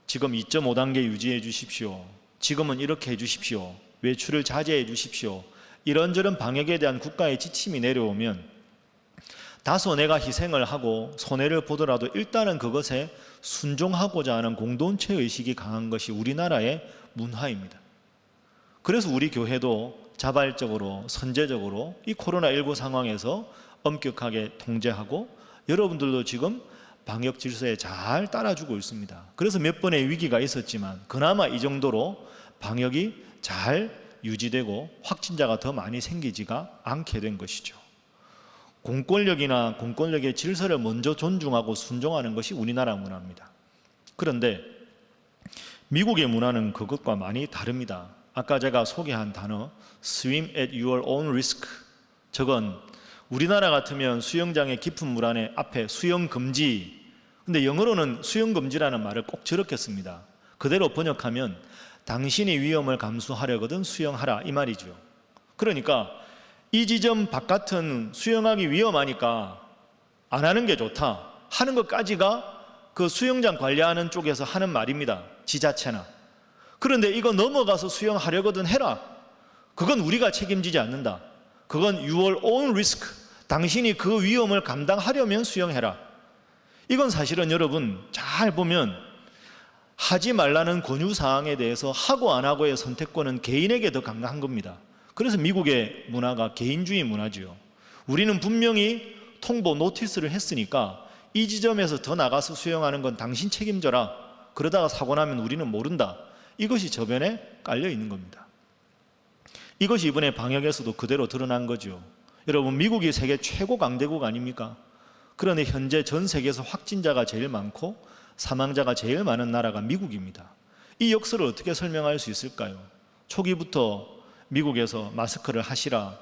지금 2.5단계 유지해 주십시오, 지금은 이렇게 해 주십시오, 외출을 자제해 주십시오, 이런저런 방역에 대한 국가의 지침이 내려오면 다소 내가 희생을 하고 손해를 보더라도 일단은 그것에 순종하고자 하는 공동체 의식이 강한 것이 우리나라의 문화입니다. 그래서 우리 교회도 자발적으로 선제적으로 이 코로나19 상황에서 엄격하게 통제하고 여러분들도 지금 방역 질서에 잘 따라주고 있습니다. 그래서 몇 번의 위기가 있었지만 그나마 이 정도로 방역이 잘 유지되고 확진자가 더 많이 생기지가 않게 된 것이죠. 공권력이나 공권력의 질서를 먼저 존중하고 순종하는 것이 우리나라 문화입니다. 그런데 미국의 문화는 그것과 많이 다릅니다. 아까 제가 소개한 단어 Swim at your own risk, 저건 우리나라 같으면 수영장의 깊은 물 안에 앞에 수영 금지, 근데 영어로는 수영 금지라는 말을 꼭 저렇게 씁니다. 그대로 번역하면 당신이 위험을 감수하려거든 수영하라 이 말이죠. 그러니까 이 지점 바깥은 수영하기 위험하니까 안 하는 게 좋다 하는 것까지가 그 수영장 관리하는 쪽에서 하는 말입니다. 지자체나. 그런데 이거 넘어가서 수영하려거든 해라. 그건 우리가 책임지지 않는다. 그건 your own risk. 당신이 그 위험을 감당하려면 수영해라. 이건 사실은 여러분 잘 보면 하지 말라는 권유사항에 대해서 하고 안 하고의 선택권은 개인에게 더 강한 겁니다. 그래서 미국의 문화가 개인주의 문화지요. 우리는 분명히 통보 노티스를 했으니까 이 지점에서 더 나가서 수영하는 건 당신 책임져라. 그러다가 사고 나면 우리는 모른다. 이것이 저변에 깔려 있는 겁니다. 이것이 이번에 방역에서도 그대로 드러난 거죠. 여러분 미국이 세계 최고 강대국 아닙니까? 그런데 현재 전 세계에서 확진자가 제일 많고 사망자가 제일 많은 나라가 미국입니다. 이 역사를 어떻게 설명할 수 있을까요? 초기부터 미국에서 마스크를 하시라,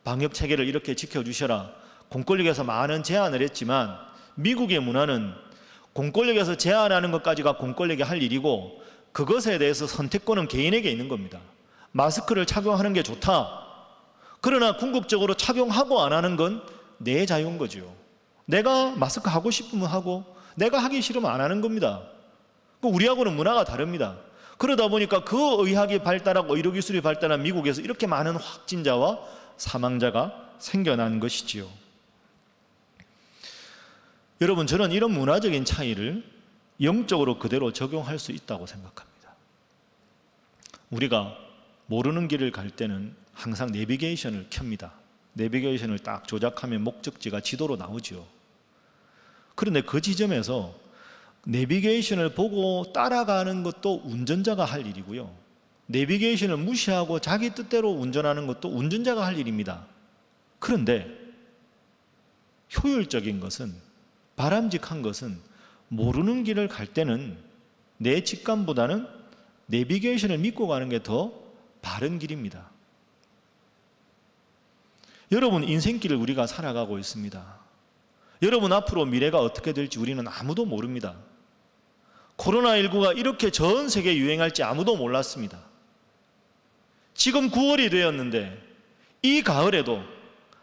방역 체계를 이렇게 지켜주셔라, 공권력에서 많은 제안을 했지만 미국의 문화는 공권력에서 제안하는 것까지가 공권력이 할 일이고 그것에 대해서 선택권은 개인에게 있는 겁니다. 마스크를 착용하는 게 좋다. 그러나 궁극적으로 착용하고 안 하는 건 내 자유인 거죠. 내가 마스크 하고 싶으면 하고 내가 하기 싫으면 안 하는 겁니다. 우리하고는 문화가 다릅니다. 그러다 보니까 그 의학이 발달하고 의료기술이 발달한 미국에서 이렇게 많은 확진자와 사망자가 생겨난 것이지요. 여러분 저는 이런 문화적인 차이를 영적으로 그대로 적용할 수 있다고 생각합니다. 우리가 모르는 길을 갈 때는 항상 내비게이션을 켭니다. 내비게이션을 딱 조작하면 목적지가 지도로 나오죠. 그런데 그 지점에서 내비게이션을 보고 따라가는 것도 운전자가 할 일이고요. 내비게이션을 무시하고 자기 뜻대로 운전하는 것도 운전자가 할 일입니다. 그런데 효율적인 것은, 바람직한 것은 모르는 길을 갈 때는 내 직감보다는 내비게이션을 믿고 가는 게 더 바른 길입니다. 여러분 인생길을 우리가 살아가고 있습니다. 여러분 앞으로 미래가 어떻게 될지 우리는 아무도 모릅니다. 코로나19가 이렇게 전 세계에 유행할지 아무도 몰랐습니다. 지금 9월이 되었는데 이 가을에도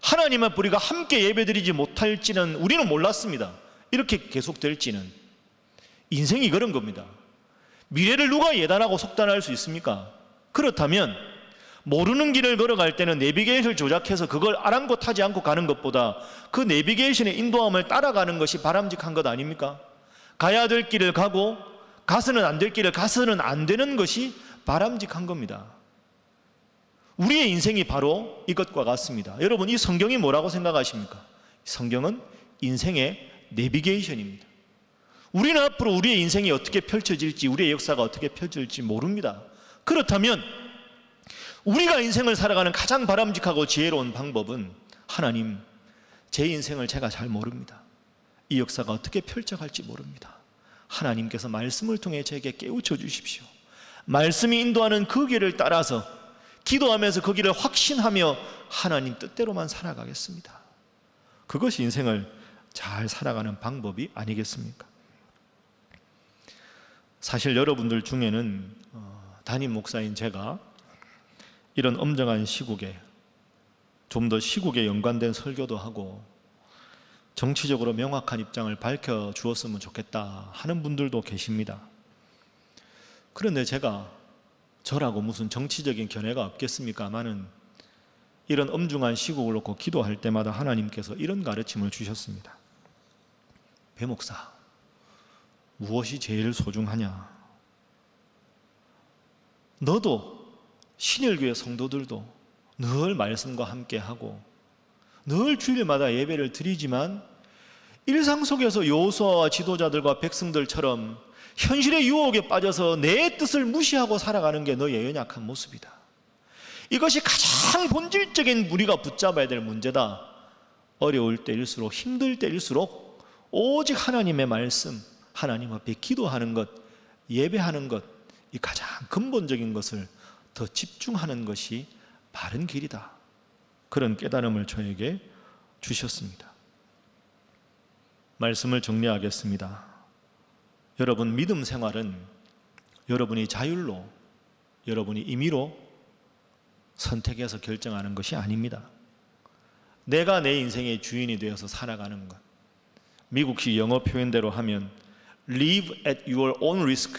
하나님 앞에 우리가 함께 예배드리지 못할지는 우리는 몰랐습니다. 이렇게 계속될지는. 인생이 그런 겁니다. 미래를 누가 예단하고 속단할 수 있습니까? 그렇다면 모르는 길을 걸어갈 때는 내비게이션을 조작해서 그걸 아랑곳하지 않고 가는 것보다 그 내비게이션의 인도함을 따라가는 것이 바람직한 것 아닙니까? 가야 될 길을 가고 가서는 안 될 길을 가서는 안 되는 것이 바람직한 겁니다. 우리의 인생이 바로 이것과 같습니다. 여러분 이 성경이 뭐라고 생각하십니까? 성경은 인생의 내비게이션입니다. 우리는 앞으로 우리의 인생이 어떻게 펼쳐질지, 우리의 역사가 어떻게 펼쳐질지 모릅니다. 그렇다면 우리가 인생을 살아가는 가장 바람직하고 지혜로운 방법은 하나님, 제 인생을 제가 잘 모릅니다. 이 역사가 어떻게 펼쳐갈지 모릅니다. 하나님께서 말씀을 통해 제게 깨우쳐 주십시오. 말씀이 인도하는 그 길을 따라서 기도하면서 그 길을 확신하며 하나님 뜻대로만 살아가겠습니다. 그것이 인생을 잘 살아가는 방법이 아니겠습니까? 사실 여러분들 중에는 담임 목사인 제가 이런 엄정한 시국에 좀 더 시국에 연관된 설교도 하고 정치적으로 명확한 입장을 밝혀주었으면 좋겠다 하는 분들도 계십니다. 그런데 제가 저라고 무슨 정치적인 견해가 없겠습니까마는 이런 엄중한 시국을 놓고 기도할 때마다 하나님께서 이런 가르침을 주셨습니다. 배목사, 무엇이 제일 소중하냐? 너도 신일교회 성도들도 늘 말씀과 함께하고 늘 주일마다 예배를 드리지만 일상 속에서 여호수아와 지도자들과 백성들처럼 현실의 유혹에 빠져서 내 뜻을 무시하고 살아가는 게 너의 연약한 모습이다. 이것이 가장 본질적인 우리가 붙잡아야 될 문제다. 어려울 때일수록, 힘들 때일수록 오직 하나님의 말씀, 하나님 앞에 기도하는 것, 예배하는 것, 이 가장 근본적인 것을 더 집중하는 것이 바른 길이다. 그런 깨달음을 저에게 주셨습니다. 말씀을 정리하겠습니다. 여러분, 믿음 생활은 여러분이 자율로, 여러분이 임의로 선택해서 결정하는 것이 아닙니다. 내가 내 인생의 주인이 되어서 살아가는 것, 미국식 영어 표현대로 하면 Live at your own risk.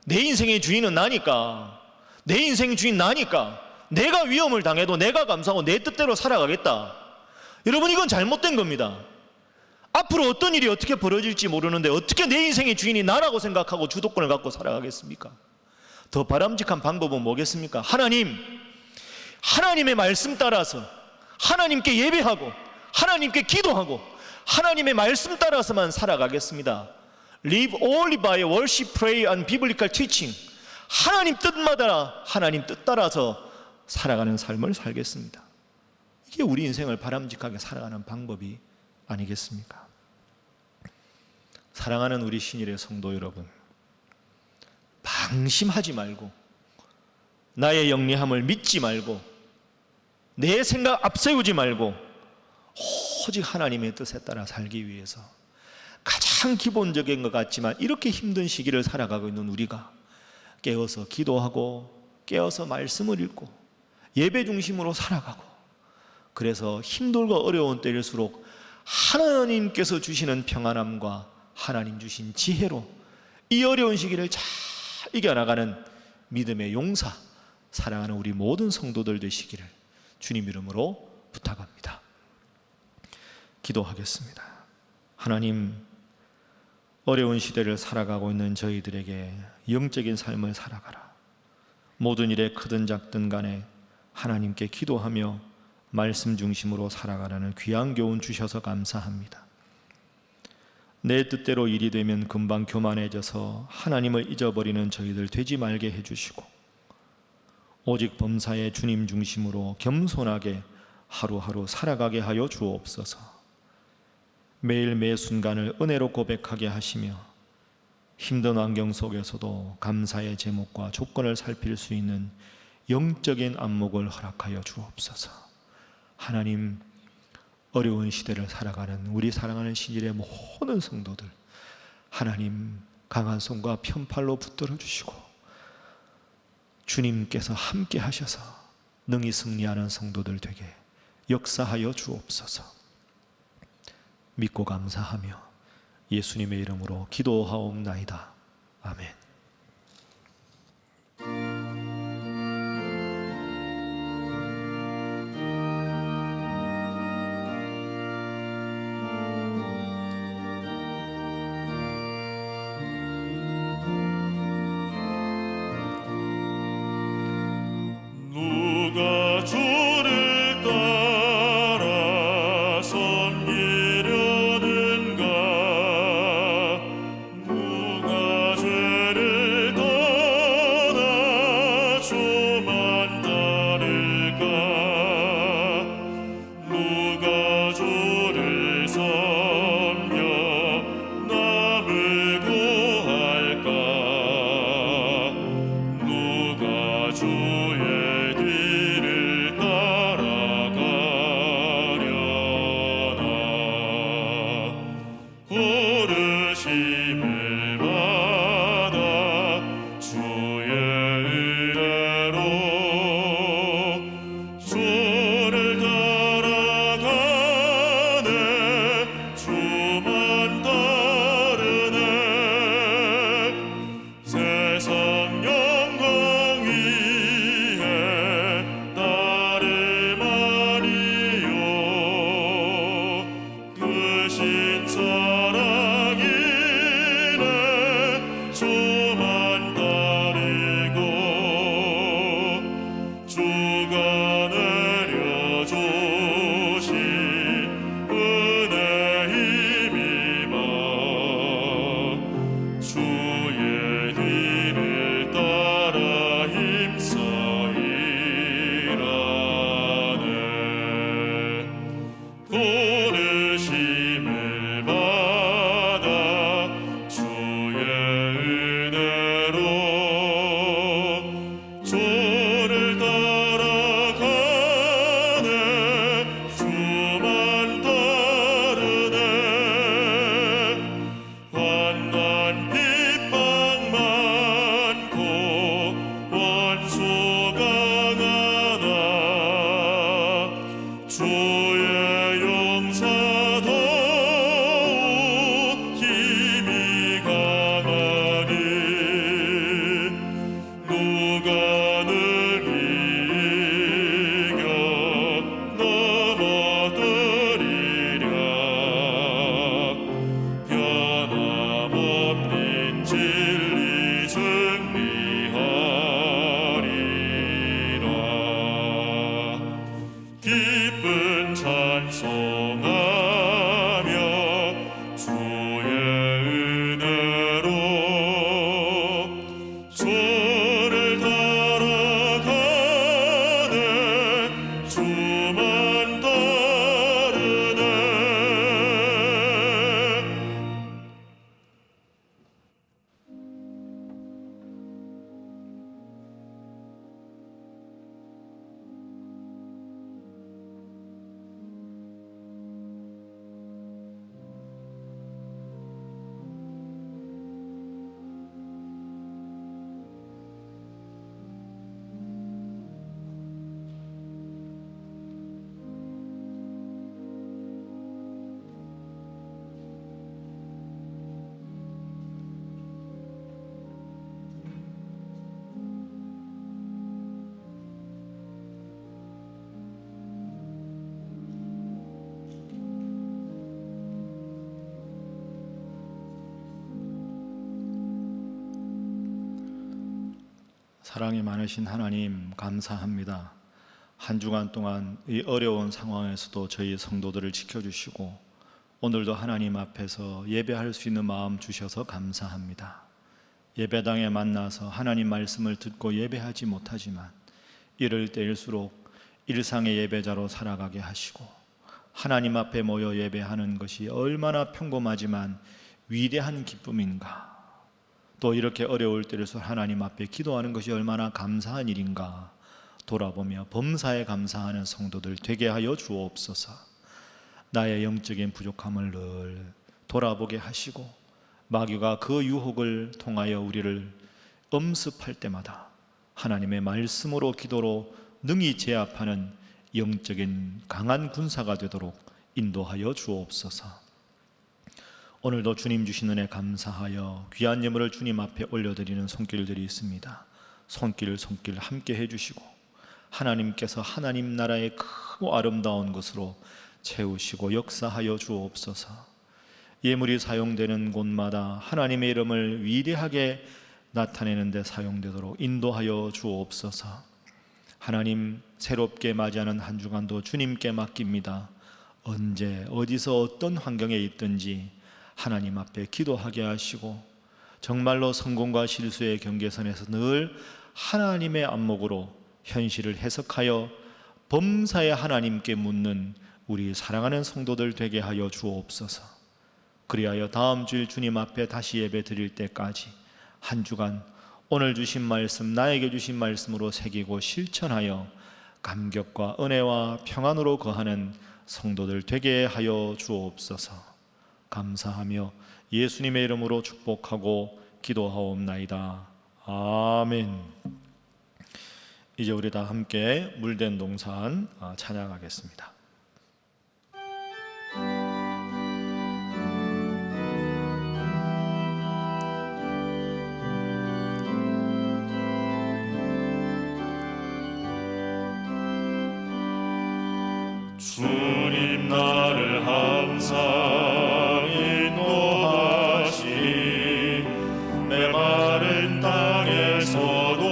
내 인생의 주인은 나니까, 내 인생 주인 나니까 내가 위험을 당해도 내가 감수하고 내 뜻대로 살아가겠다. 여러분, 이건 잘못된 겁니다. 앞으로 어떤 일이 어떻게 벌어질지 모르는데 어떻게 내 인생의 주인이 나라고 생각하고 주도권을 갖고 살아가겠습니까? 더 바람직한 방법은 뭐겠습니까? 하나님의 말씀 따라서 하나님께 예배하고 하나님께 기도하고 하나님의 말씀 따라서만 살아가겠습니다. Live only by worship, pray and biblical teaching. 하나님 뜻마다 하나님 뜻 따라서 살아가는 삶을 살겠습니다. 이게 우리 인생을 바람직하게 살아가는 방법이 아니겠습니까? 사랑하는 우리 신일의 성도 여러분, 방심하지 말고 나의 영리함을 믿지 말고 내 생각 앞세우지 말고 오직 하나님의 뜻에 따라 살기 위해서 가장 기본적인 것 같지만 이렇게 힘든 시기를 살아가고 있는 우리가 깨어서 기도하고 깨어서 말씀을 읽고 예배 중심으로 살아가고, 그래서 힘들고 어려운 때일수록 하나님께서 주시는 평안함과 하나님 주신 지혜로 이 어려운 시기를 잘 이겨나가는 믿음의 용사, 사랑하는 우리 모든 성도들 되시기를 주님 이름으로 부탁합니다. 기도하겠습니다. 하나님, 어려운 시대를 살아가고 있는 저희들에게 영적인 삶을 살아가라. 모든 일에 크든 작든 간에 하나님께 기도하며 말씀 중심으로 살아가라는 귀한 교훈 주셔서 감사합니다. 내 뜻대로 일이 되면 금방 교만해져서 하나님을 잊어버리는 저희들 되지 말게 해주시고, 오직 범사의 주님 중심으로 겸손하게 하루하루 살아가게 하여 주옵소서. 매일 매 순간을 은혜로 고백하게 하시며 힘든 환경 속에서도 감사의 제목과 조건을 살필 수 있는 영적인 안목을 허락하여 주옵소서. 하나님, 어려운 시대를 살아가는 우리 사랑하는 신일의 모든 성도들, 하나님 강한 손과 편팔로 붙들어 주시고 주님께서 함께 하셔서 능히 승리하는 성도들 되게 역사하여 주옵소서. 믿고 감사하며 예수님의 이름으로 기도하옵나이다. 아멘. 누가 주를 따라 섬기려는가? 누가 죄를 사랑이 많으신 하나님 감사합니다. 한 주간 동안 이 어려운 상황에서도 저희 성도들을 지켜주시고 오늘도 하나님 앞에서 예배할 수 있는 마음 주셔서 감사합니다. 예배당에 만나서 하나님 말씀을 듣고 예배하지 못하지만 이럴 때일수록 일상의 예배자로 살아가게 하시고 하나님 앞에 모여 예배하는 것이 얼마나 평범하지만 위대한 기쁨인가, 또 이렇게 어려울 때일수록 하나님 앞에 기도하는 것이 얼마나 감사한 일인가 돌아보며 범사에 감사하는 성도들 되게 하여 주옵소서. 나의 영적인 부족함을 늘 돌아보게 하시고 마귀가 그 유혹을 통하여 우리를 엄습할 때마다 하나님의 말씀으로 기도로 능히 제압하는 영적인 강한 군사가 되도록 인도하여 주옵소서. 오늘도 주님 주신 은혜 감사하여 귀한 예물을 주님 앞에 올려드리는 손길들이 있습니다. 손길 함께 해주시고 하나님께서 하나님 나라의 크고 아름다운 것으로 채우시고 역사하여 주옵소서. 예물이 사용되는 곳마다 하나님의 이름을 위대하게 나타내는 데 사용되도록 인도하여 주옵소서. 하나님, 새롭게 맞이하는 한 주간도 주님께 맡깁니다. 언제 어디서 어떤 환경에 있든지 하나님 앞에 기도하게 하시고 정말로 성공과 실수의 경계선에서 늘 하나님의 안목으로 현실을 해석하여 범사에 하나님께 묻는 우리 사랑하는 성도들 되게 하여 주옵소서. 그리하여 다음 주일 주님 앞에 다시 예배 드릴 때까지 한 주간 오늘 주신 말씀, 나에게 주신 말씀으로 새기고 실천하여 감격과 은혜와 평안으로 거하는 성도들 되게 하여 주옵소서. 감사하며 예수님의 이름으로 축복하고 기도하옵나이다. 아멘. 이제 우리 다 함께 물된 동산 찬양하겠습니다. 주님 나를 항상 인도하시니 메마른 땅에서도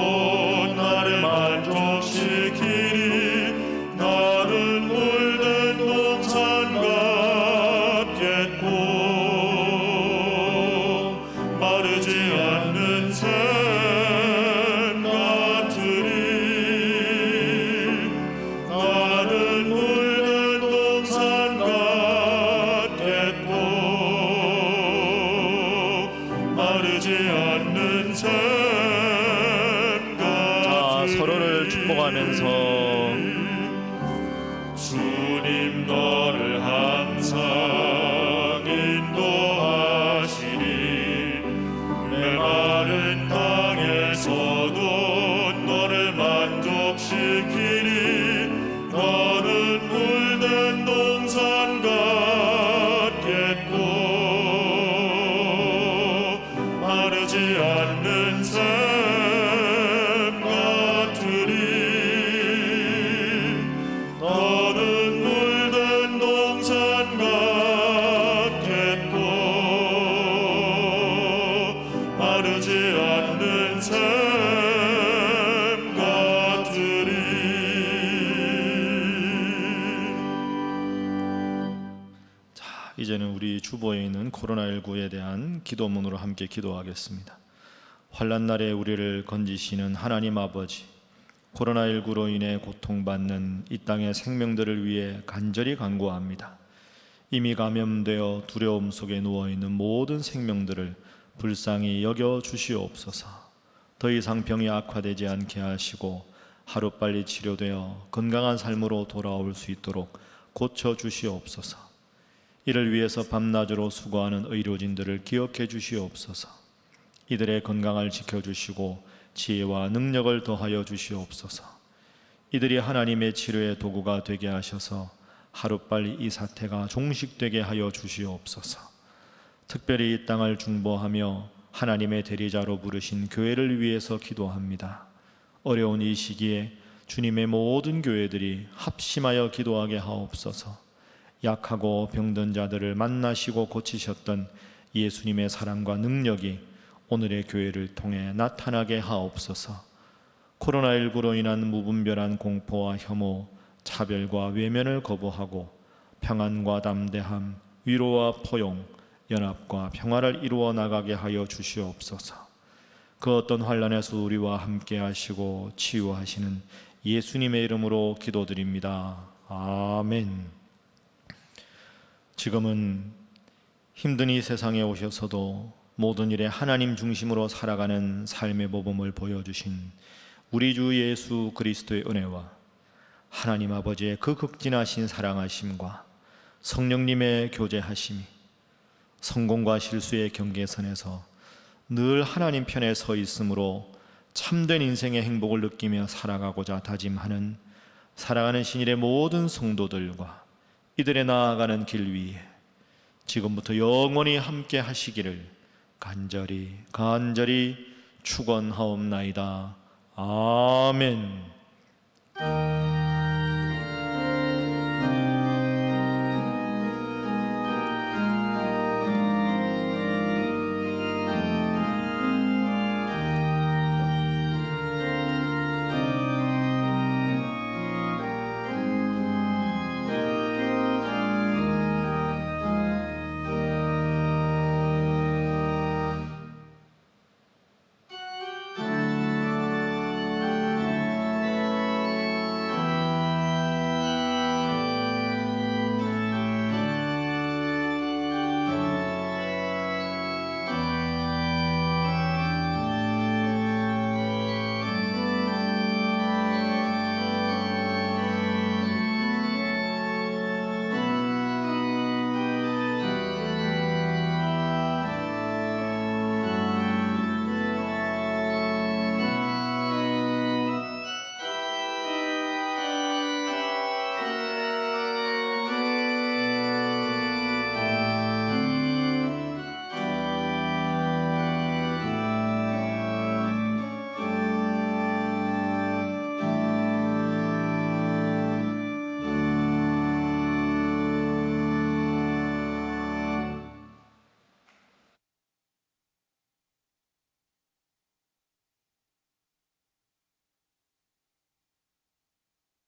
나를 만족시키니 나는 물든 동산 같겠고 마르지 않는 샘 같으리. 나는 물든 동산 같겠고 마르지 않는 샘 같으리. 서로를 축복하면서 주님 너를 항상 인도하시니 메마른 땅에서도 너를 만족시키니 너는 물든 동산 같겠고 마르지 않는 샘 같으리. 너는 물든 동산 같겠고 마르지 않는 샘 같으리. 이제는 우리 주보에 있는 코로나19에 대한 기도문으로 함께 기도하겠습니다. 환난 날에 우리를 건지시는 하나님 아버지, 코로나19로 인해 고통받는 이 땅의 생명들을 위해 간절히 간구합니다. 이미 감염되어 두려움 속에 누워있는 모든 생명들을 불쌍히 여겨 주시옵소서. 더 이상 병이 악화되지 않게 하시고 하루빨리 치료되어 건강한 삶으로 돌아올 수 있도록 고쳐 주시옵소서. 이를 위해서 밤낮으로 수고하는 의료진들을 기억해 주시옵소서. 이들의 건강을 지켜주시고 지혜와 능력을 더하여 주시옵소서. 이들이 하나님의 치료의 도구가 되게 하셔서 하루빨리 이 사태가 종식되게 하여 주시옵소서. 특별히 이 땅을 중보하며 하나님의 대리자로 부르신 교회를 위해서 기도합니다. 어려운 이 시기에 주님의 모든 교회들이 합심하여 기도하게 하옵소서. 약하고 병든 자들을 만나시고 고치셨던 예수님의 사랑과 능력이 오늘의 교회를 통해 나타나게 하옵소서. 코로나19로 인한 무분별한 공포와 혐오, 차별과 외면을 거부하고 평안과 담대함, 위로와 포용, 연합과 평화를 이루어 나가게 하여 주시옵소서. 그 어떤 환난에서 우리와 함께 하시고 치유하시는 예수님의 이름으로 기도드립니다. 아멘. 지금은 힘든 이 세상에 오셔서도 모든 일에 하나님 중심으로 살아가는 삶의 모범을 보여주신 우리 주 예수 그리스도의 은혜와 하나님 아버지의 그 극진하신 사랑하심과 성령님의 교제하심이 성공과 실수의 경계선에서 늘 하나님 편에 서 있으므로 참된 인생의 행복을 느끼며 살아가고자 다짐하는 살아가는 신일의 모든 성도들과 이들의 나아가는 길 위에 지금부터 영원히 함께 하시기를 간절히 축원하옵나이다. 아멘.